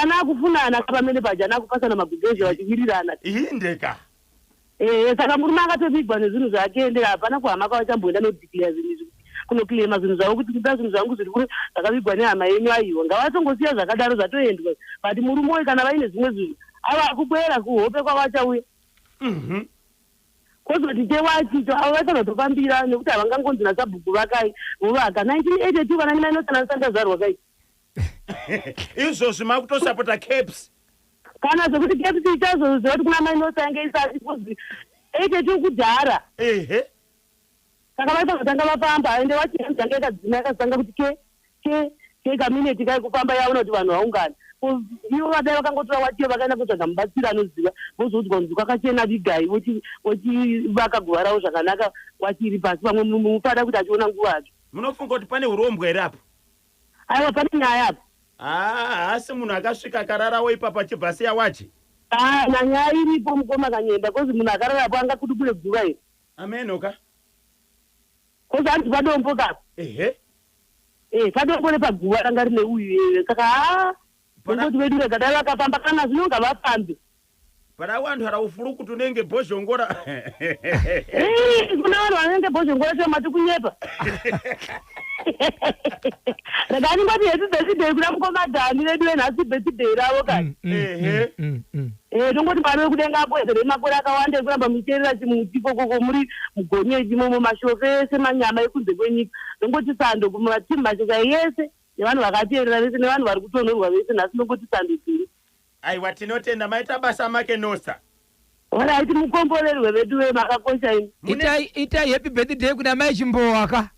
ana akufunana kapamene paja ana akupasana magumbezi vachiwirirana indeka saka murume akatobigwa nezvinhu zvake ende hapana kuhama kwavachamboenda nodhikleya zvinhu izvi kunokilema zvinhu zvavo kuti kuda zvinhu zvangu zviri kuno zvakavigwa nehama yenyu aiwa ngavatongosiya zvakadaro zvatoendwa but murume uyu kana vaine zvimwe zvinhu ava akubwera kuhope kwavachauya kozoti chewachito avo vachanotofambira nekuti havangangonzi nasabhuku vakai vovaka 1982 vana ninainosanasanda zarwa kai izvozvi makutosapota caps kana zvekuti caps ichazoziva kuti kuna mainosange isati kozi 82 kudhara saka vaisazotanga vafamba ende vachianzanga ikadzima yakazanga kuti ke kamineti kai kufamba yaona kuti vanhu vaungana ivo vadai vakangotora watiyo vakaenda kutsvaga mubatsiri anoziva vozoudzwa nzi kwakachena vigai vochivaka guva ravo zvakanaka wachiri pasi pamwe mufada kuti achiona nguva yacho munofunga kuti pane urombo here apo aiwa pane nyaya apo asi munhu akasvika akararawo ipapa chibva siya wachi nanyaya iripo mukoma kanyenda kozi munhu akararapo angakudukule guva here amenoka kozi hanzi padombo kapo padombo nepaguva ranga rine uyu saka ngoti vedu regadai vakafamba kana zvinonga vafambe pana vanhu haraufuru kuti unenge Boshongora kuna vanhu vanenge Boshongora chomati kunyepa regani ngoti yetu birthday kuna mukomadhani vedu venhasi birthday ravo kani tongoti mwari wekudenga apoezere makore akawanda ekuramba muchiterera chimuti kokoko muri mugonyeti momo mashoko ese manyama ekunze kwenyika tongoti sando kumatimu mashoko yese nevanhu vakateerera vese nevanhu vari kutonhorwa vese nhasi nongoti sando dziri aiwa tinotenda maita basa make nosa oraiti mukomborerwe vedu vemakakosha ini itai happy birthday kuna mai Chimbowa ka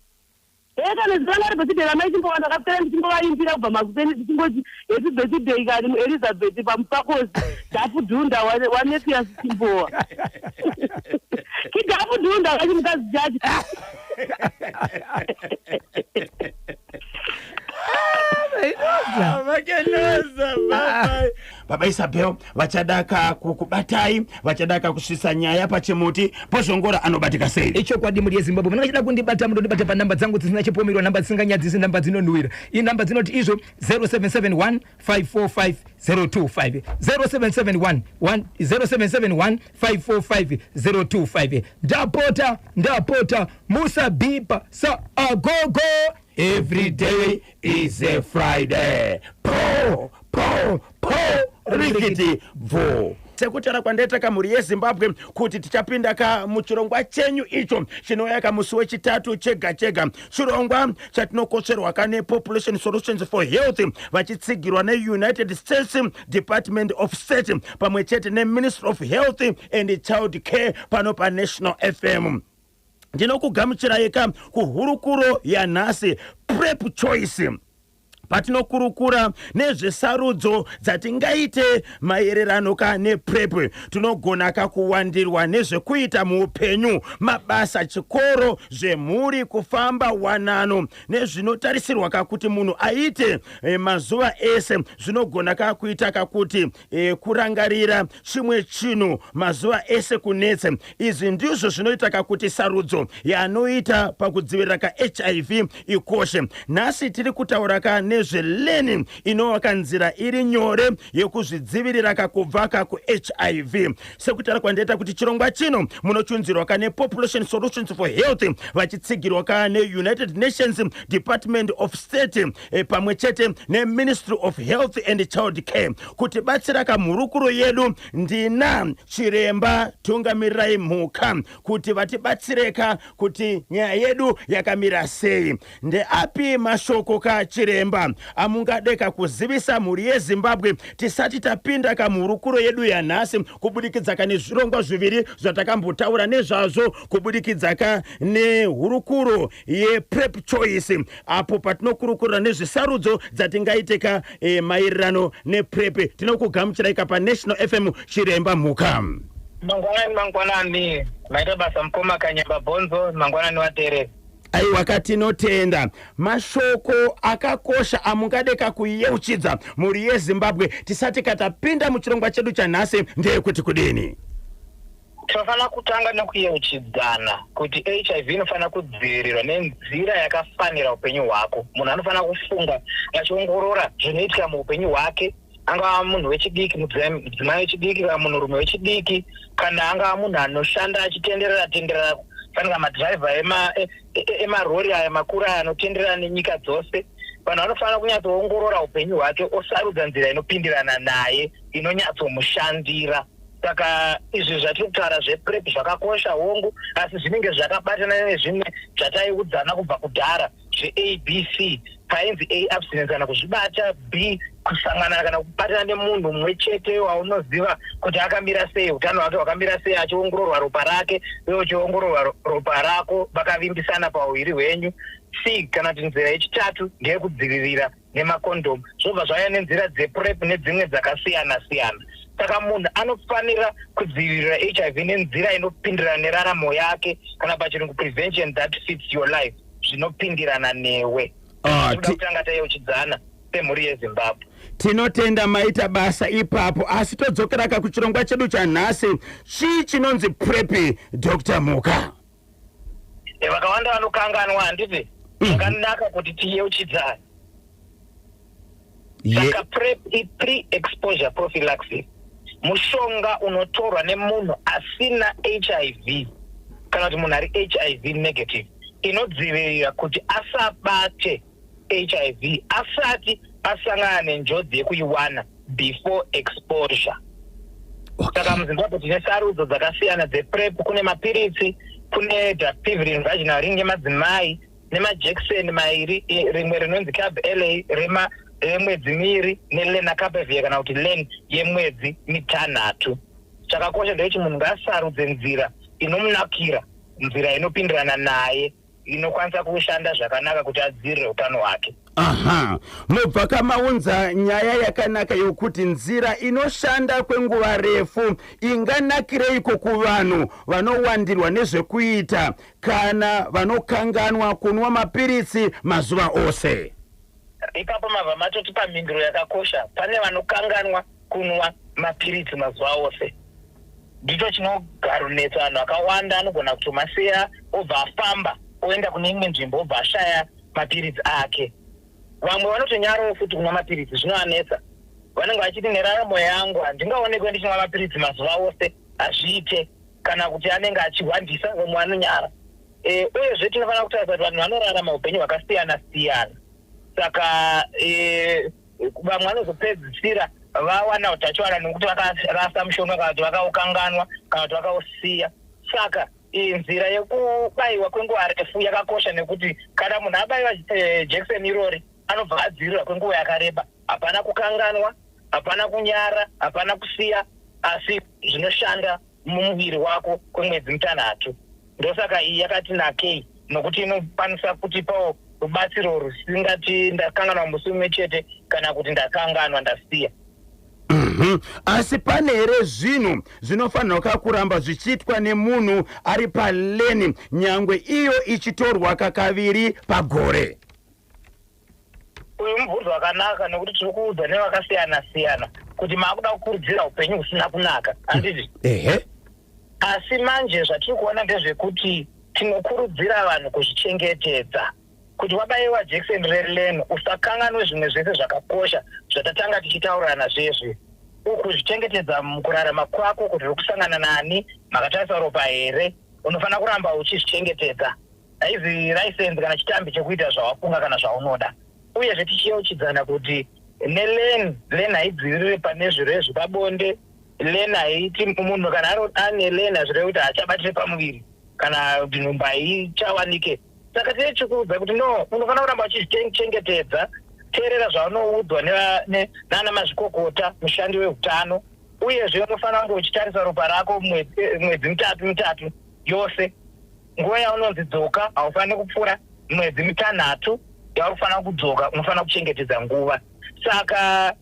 kana zivana birthday ramai chimbowana kapera ndichimbovayimbira kubva makuseni tichingoti happy birthday kani muElizabeth pamupakozi dhafu dhunda wanesias chimbowa kidhafu dhunda kachi mukadzi chacho Baba Isabel vachadaka kukubatai, vachadaka kusvisa nyaya pachimuti, pozongora anobatika sei. Icho kwadi muri yeZimbabwe munenge chida kundibata mundibata pa namba dzangu dzisina chipomerwa, namba dzisinganyadzisi, namba dzinonhuwira. I namba dzinoti izvo 0771 545 025 0771 545 ndapota musabipa sa agogo. Every day is a Friday. Po rikiti vo. Sekutara kwandetaka muri yeZimbabwe kuti tichapinda ka muchirongwa chenyu icho chinoyaka musi wechitatu chega chirongwa chatinokoserwa kane Population Solutions for Health vachitsigirwa neUnited States Department of State pamwe chete neMinistry of Health and Child Care pano pa National FM. Ndinokugamuchirayika kuhurukuro yanhasi PrEP choice patinokurukura nezvesarudzo dzatingaite maererano nePrEP. Tinogona kuwandirwa nezvekuita muupenyu, mabasa, chikoro, zvemhuri, kufamba, wanano nezvinotarisirwa kuti munhu aite mazuva ese. Zvinogona kuita kuti kurangarira chimwe chinhu mazuva ese kunetse. Izvi ndizvo zvinoita kuti sarudzo yanoita pakudzivirira HIV ikoshe. Nhasi tiri kutaura nezveleni inovaka nzira iri nyore yekuzvidzivirira kubva kuHIV. Sekutara kwandaita kuti chirongwa chino munochunzirwa nePopulation Solutions for Health vachitsigirwa neUnited Nations Department of State pamwe chete neMinistry of Health and Child Care. Kuti batsira kamhurukuro yedu ndina chiremba tungamirirai mhuka kuti vatibatsireka kuti nyaya yedu yakamira sei. Ndeapi mashoko chiremba amungadeka kuzivisa muri yeZimbabwe tisati tapinda kamhurukuro yedu yanhasi kubudikidza nezvirongwa zviviri zvatakambotaura nezvazvo kubudikidza nehurukuro yePrEP choice apo patinokurukurira nezvesarudzo dzatingaiteka maererano nePrEP. Tinokugamuchiraika pa National FM chiremba mhuka. Mangwanani maita basa mukoma Kanyamba Bhonzo mangwanani watere. Aiwa katinotenda mashoko akakosha amungadeka kuyeuchidza muri yeZimbabwe tisati katapinda muchirongwa chedu chanhasi ndeyekuti kudini. Tinofana kutanga nekuyeuchidzana kuti HIV inofana kudzivirirwa nenzira yakafanira upenyu hwako. Munhu anofana kufunga achiongorora zvinoitika muupenyu hwake, angava munhu wechidiki, mudzimai wechidiki, kana munhurume wechidiki, kana angava munhu anoshanda achitenderera kana madhiraivha emarori aya makuru aya anotenderera nenyika dzose. Vanhu vanofana kunyatsoongorora upenyu hwake osarudza nzira inopindirana naye inonyatsomushandira. Saka izvi zvatiri kutaura zvePrEP zvakakosha hongu, asi zvinenge zvakabatana nezvimwe zvataiudzana kubva kudhara zveABC. Painzi A abstinence kana kuzvibata, B kusangana kana kubatana nemunhu mumwe chete waunoziva kuti akamira sei, utano hwake hwakamira sei, achiongororwa ropa rake, uye uchiongororwa ropa rako vakavimbisana pauviri hwenyu. C kana kuti nzira yechitatu ndeyekudzivirira nemakondomu. Zvobva zvauya nenzira dzePrEP nedzimwe dzakasiyana siyana. Saka munhu anofanira kudzivirira HIV nenzira inopindirana neraramo yake, kana pachirungu prevention that fits your life, zvinopindirana newe. Kutanga tayeuchidzana semhuri yeZimbabwe. Tinotenda maita basa ipapo, asi todzokera kuchirongwa chedu chanhasi. Chii chinonzi PrEP, Dr. Muka? Vakawanda vanokanganwa handiti zvakanaka kuti tiyeuchidzane. Saka PrEP pre-exposure prophylaxis, mushonga unotorwa nemunhu asina HIV kana kuti munhu ari HIV negative, inodzivirira kuti asabate HIV asati asangana nenjodzi yekuiwana before exposure. Saka muZimbabwe tine sarudzo dzakasiyana dzePrEP. Kune mapiritsi, kune Dapivirine vaginal ring yemadzimai nemajekiseni mairi, rimwe rinonzi Cab-LA remwedzi miviri neLenacapavir kana kuti Len yemwedzi mitanhatu. Chakakosha ndechekuti munhu ngasarudze nzira inomunakira, nzira inopindirana naye, inokwanisa kushanda zvakanaka kuti adzirire utano hwake. Aha, mubva kamaunza nyaya yakanaka yokuti nzira inoshanda kwenguva refu inganakireiko kuvanhu vanowandirwa nezvekuita kana vanokanganwa kunwa mapiritsi mazuva ose? Ipapo mabva matoti pamhinduro yakakosha, pane vanokanganwa kunwa mapiritsi mazuva ose. Ndicho chinogarunetsa vanhu vakawanda, anogona kutomasiya obva afamba oenda kune imwe nzvimbo obva ashaya mapiritsi ake. Vamwe vanotonyarawo futi kunwa mapiritsi, zvinovanetsa. Vanenge vachiti neraramo yangu handingaonekwe ndichinwa mapiritsi mazuva ose, azviite, kana kuti anenge achihwandisa, vamwe vanonyara. Uyezve tinofanira kutarisa kuti vanhu vanorarama upenyu hwakasiyana siyana. Saka vamwe vanozopedzisira vawana utachiwana nekuti vakarasa mushonga kana kuti vakaukanganwa kana kuti vakausiya. Saka nzira yekubayiwa kwenguva refu yakakosha, nekuti kana munhu abayiwa jekiseni irori anobva adzivirirwa kwenguva yakareba. Hapana kukanganwa, hapana kunyara, hapana kusiya, asi zvinoshanda mumuviri wako kwemwedzi mitanhatu. Ndosaka iyi yakati nakei, nokuti inokwanisa kutipawo rubatsiro rusingati ndakanganwa musi umwe chete kana kuti ndakanganwa ndasiya. Asi pane here zvinhu zvinofanirwa kuramba zvichiitwa nemunhu ari paleni, nyangwe iyo ichitorwa kakaviri pagore? Uyu mubvunzo wakanaka, nekuti tiri kuudza nevakasiyana siyana kuti maakuda kukurudzira upenyu husina kunaka, handiti? Ehe. Asi manje zvatiri kuona ndezvekuti tinokurudzira vanhu kuzvichengetedza. Kuti wabayiwa jekiseni rerileno usakanganwe zvimwe zvese zvakakosha zvatatanga tichitaurirana zvezvi. Kuzvichengetedza mukurarama kwako, kuti uri kusangana nani, makatarisa ropa here, unofanira kuramba uchizvichengetedza. Haizi license kana chitambi chekuita zvawafunga kana zvaunoda. Uyezve tichiyeuchidzana kuti neleni haidzivirire pane zvirwere zvepabonde. Leni haiti munhu kana ane leni hazvireve kuti hachabatire pamuviri kana kuti nhumba haichawanike. Saka tine chikuudza kuti no, unofanira kuramba uchizvichengetedza. Teerera zvaunoudzwa nana mazvikokota, mushandi wehutano. Uyezve unofanira kunge uchitarisa ropa rako mwedzi mitatu yose. Nguva yaunonzi dzoka haufaniri kupfuura mwedzi mitanhatu yauri kudzoka, unofanira kuchengetedza nguva. Saka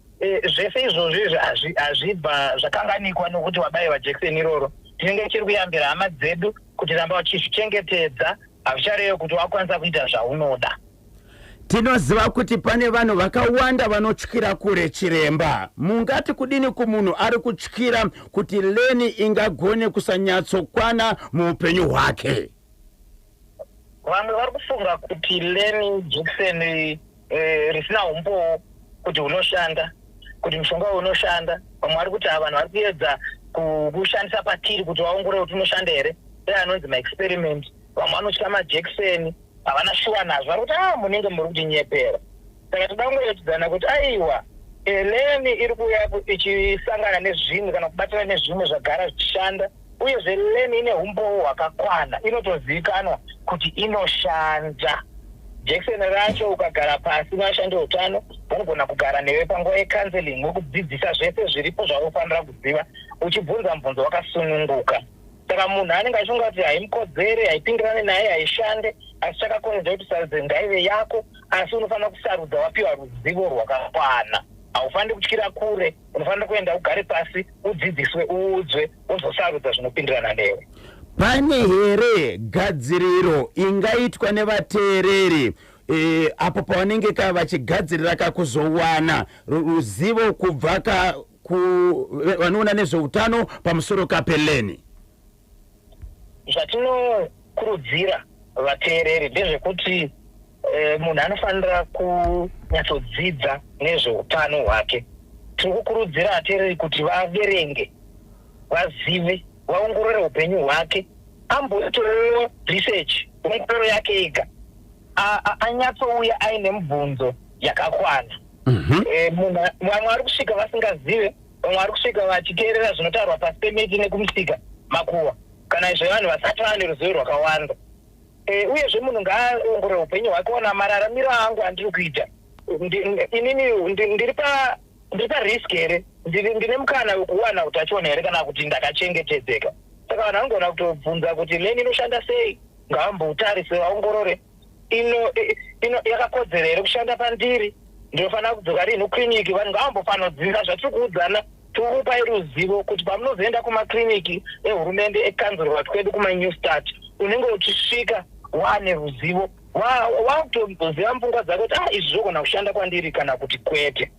zvese izvozvi hazvibva zvakanganikwa nokuti wabayiwa jekiseni iroro. Tinenge tichiri kuyambira hama dzedu kuti ramba uchizvichengetedza, hazvicharevi kuti wakwanisa kuita zvaunoda. Tinoziva kuti pane vanhu vakawanda vanotyira kure chiremba. Mungati kudini kumunhu ari kutyira kuti leni ingagone kusanyatsokwana muupenyu hwake? Vamwe vari kufunga kuti leni jekiseni risina umbowo kuti unoshanda, kuti mushonga unoshanda. Vamwe vari kuti vanhu vari kuedza kushandisa patiri kuti vaongorore kuti unoshanda here, anonzi maexperiment. Vamwe vanotya majekiseni, havana shuwa nazvo, vari kuti munenge muri kutinyepera. Saka toda kungoyeuchidzana kuti aiwa, leni iri kuuya ichisangana nezvimwe kana kubatana nezvimwe zvagara zvichishanda. Uyezve leni ine umbowo hwakakwana, inotozivikanwa kuti inoshanda. Jekiseni racho ukagara pasi navashandi veutano vanogona kugara newe panguva yekanselingi wokudzidzisa zvese zviripo zvaunofanira kuziva, uchibvunza mubvunzo wakasununguka. Saka munhu anenge achionga kuti haimukodzere, haipindirane naye, haishande, asi chakakonzera kuti sarudze ngaive yako, asi unofanira kusarudza wapiwa ruzivo rwakakwana. Haufaniri kutyira kure, unofanira kuenda ugare pasi, udzidziswe, uudzwe, uzosarudza zvinopindirana newe. Pane here gadziriro ingaitwa nevateereri apo pavanenge vachigadzirira kakuzowana ruzivo kubva vanoona nezveutano pamusoro kapeleni? Zvatinokurudzira vateereri ndezvekuti munhu anofanira kunyatsodzidza nezveutano hwake. Tiri kukurudzira vateereri kuti vaverenge, vazive, vaongorore upenyu hwake, ambotorewo research, ongororo yake ega, anyatsouya aine mibvunzo yakakwana. Vamwe vari kusvika vasingazive, vamwe vari kusvika vachiteerera zvinotaurwa pasi pemiti nekumusika makuwa, kana izvo vanhu vasati vane ruzivo rwakawanda. Uyezve munhu ngaaongorore upenyu hwake, ona mararamiro angu andiri kuita, inini ndiri parisk here, ndine mukana wekuwana utachiona here kana kuti ndakachengetedzeka. Saka vanhu vanogona kutobvunza kuti leni inoshanda sei, ngaamboutarise vaongorore ino yakakodzera here kushanda pandiri, ndinofanira kudzoka rinhu kliniki. Vanhu ngavambofanira kudzidzira zvatiri kuudzana, tikupai ruzivo kuti pamunozoenda kumakliniki ehurumende ekanzurwa kwedu kumanew start, unenge uchisvika waane ruzivo, wakutoziva pfungwa dzako kuti izvi zvogona kushanda kwandiri kana kuti kwete.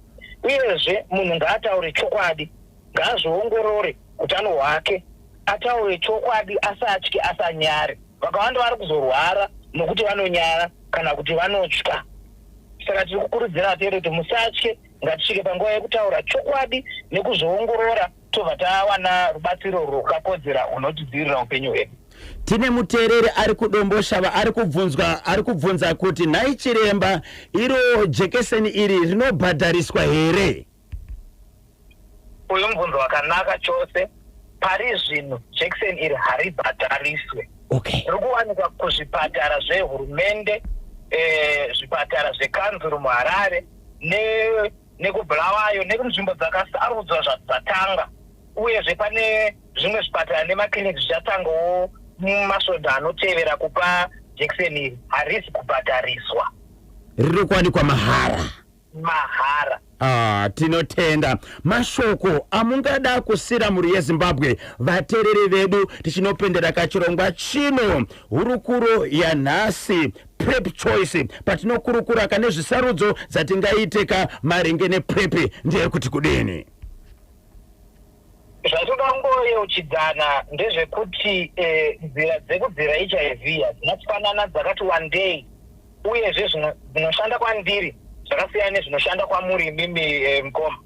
Uyezve munhu ngaataure chokwadi, ngaazviongorore utano hwake, ataure chokwadi, asatye, asanyare. Vakawanda vari kuzorwara nokuti vanonyara kana kuti vanotya. Saka tiri kukurudzira vateveri kuti musatye, ngatisvike panguva yekutaura chokwadi nekuzviongorora, tobva tawana rubatsiro rwakakodzera unotidzivirira upenyu hwedu. Tine muteereri ari kudombosha, ari kubvunza kuti nhai chiremba, iro jekiseni iri rinobhadhariswa here? Uyu mubvunzo wakanaka chose. Pari zvino jekiseni iri haribhadhariswe. Riri kuwanikwa kuzvipatara zvehurumende, zvipatara zvekanzuru muHarare nekubhulawayo nekunzvimbo dzakasarudzwa dzatanga. Uyezve pane zvimwe zvipatara nemakiriniki zvichatangawo mumasvondo anotevera kupa jekiseni iri. Harisi kubhadhariswa, riri kuwanikwa mahara. Tinotenda. Mashoko amungada kusira muri yeZimbabwe vateereri vedu tichinopendera kachirongwa chino hurukuro yanhasi PrEP choice, patinokurukura kane zvisarudzo dzatingaiteka maringe nePrEP, ndiye kuti kudini? Zvatoda kungoyeuchidzana ndezvekuti nzira dzekudzivirira HIV hadzina kufanana, dzakati one day, uyezve zvinoshanda kwandiri zvakasiyana nezvinoshanda kwamuri mimi Mukoma.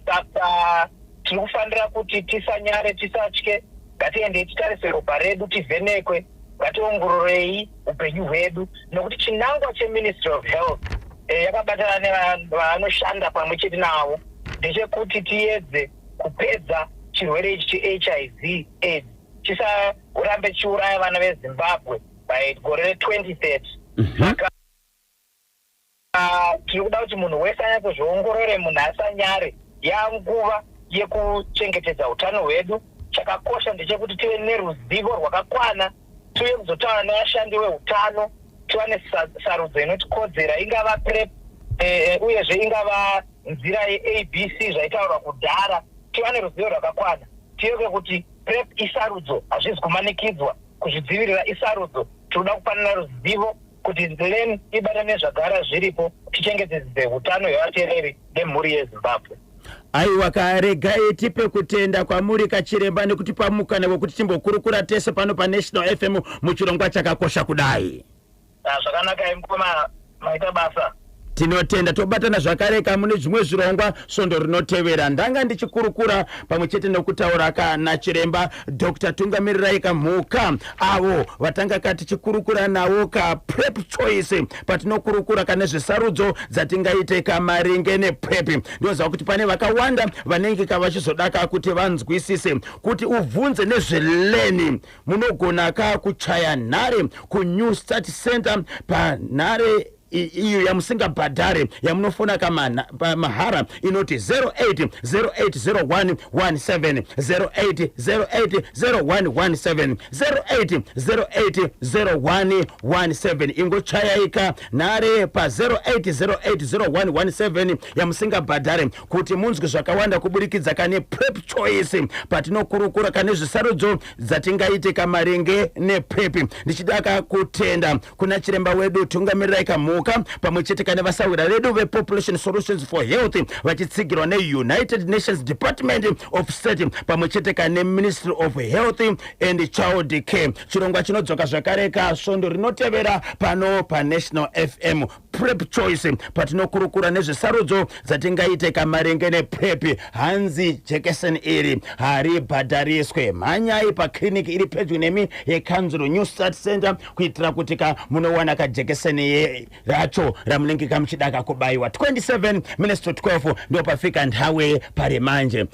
Saka tiri kufanira kuti tisanyare, tisatye, ngatiende titarise ropa redu, tivhenekwe, ngationgororei upenyu hwedu, nokuti chinangwa cheMinistry of Health yakabatana nevanoshanda pamwe chete navo ndechekuti tiedze kupedza chirwere ichi cheHIV AIDS chisarambe chiuraya vana veZimbabwe by gore re2030. Tiri kuda kuti munhu wese anyatsozviongorore, munhu asanyare. Yanguva yekuchengetedza utano hwedu. Chakakosha ndechekuti tive neruzivo rwakakwana, tuye kuzotaura nevashandi veutano, tiwane sarudzo inotikodzera, ingava PrEP uyezve ingava nzira yeABC zvaitaurwa kudhara, tiwane ruzivo rwakakwana. Tiyoke kuti PrEP isarudzo, hazvizi kumanikidzwa, kuzvidzivirira isarudzo. Tinoda kupanana ruzivo kuti then ibatane zvagara zviripo, tichengetedze utano hwevateereri nemhuri yeZimbabwe. Aiwa, karegai tipe kutenda kwamuri kachiremba nekuti pamukana wekuti timbokurukura tese pano paNational FM muchirongwa chakakosha kudai. Zvakanaka Mukoma, maita basa. Tinotenda. Tobatana zvakareka mune zvimwe zvirongwa svondo rinotevera. Ndanga ndichikurukura pamwe chete nekutaura kana chiremba Dr. Tungamirirai Kamhuka, avo vatanga kati chikurukura nawo ka PrEP choice, patinokurukura kana zvisarudzo dzatingaiteka maringe nePrEP. Ndoziva kuti pane vakawanda vanenge kavachizodaka kuti vanzwisise kuti ubvunze nezveleni munogona kuchaya nhare kuNew Start Center panhare iyo yamusingabhadhare yamunofona mahara inoti 08080117 08080117 08080117 ingochayaika nhare pa 08080117 yamusingabhadhare kuti munzwe zvakawanda kuburikidza kane PrEP choice patinokurukura kane zvisarudzo dzatingaitika maringe nePrEP. Ndichidaka kutenda kuna chiremba wedu Tungamirirai Kamhuka pamwe chete kana vasawira redu vePopulation Solutions for Health vachitsigirwa neUnited Nations Department of State pamwe chete kana Ministry of Health and Child Care. Chirongwa chinodzoka zvakareka svondo rinotevera pano paNational FM PrEP choice patinokurukura nezvisarudzo dzatingaiteka maringe nePrEP. Hanzi jekiseni iri haribhadhariswe. Mhanyai pakliniki iri pedyo nemi yekanzuro New Start Center kuitira kuti munowana kajekiseni racho ramunenge kamuchida kubayiwa. 27 minutes to 12 ndo pafika nthawi pari manje.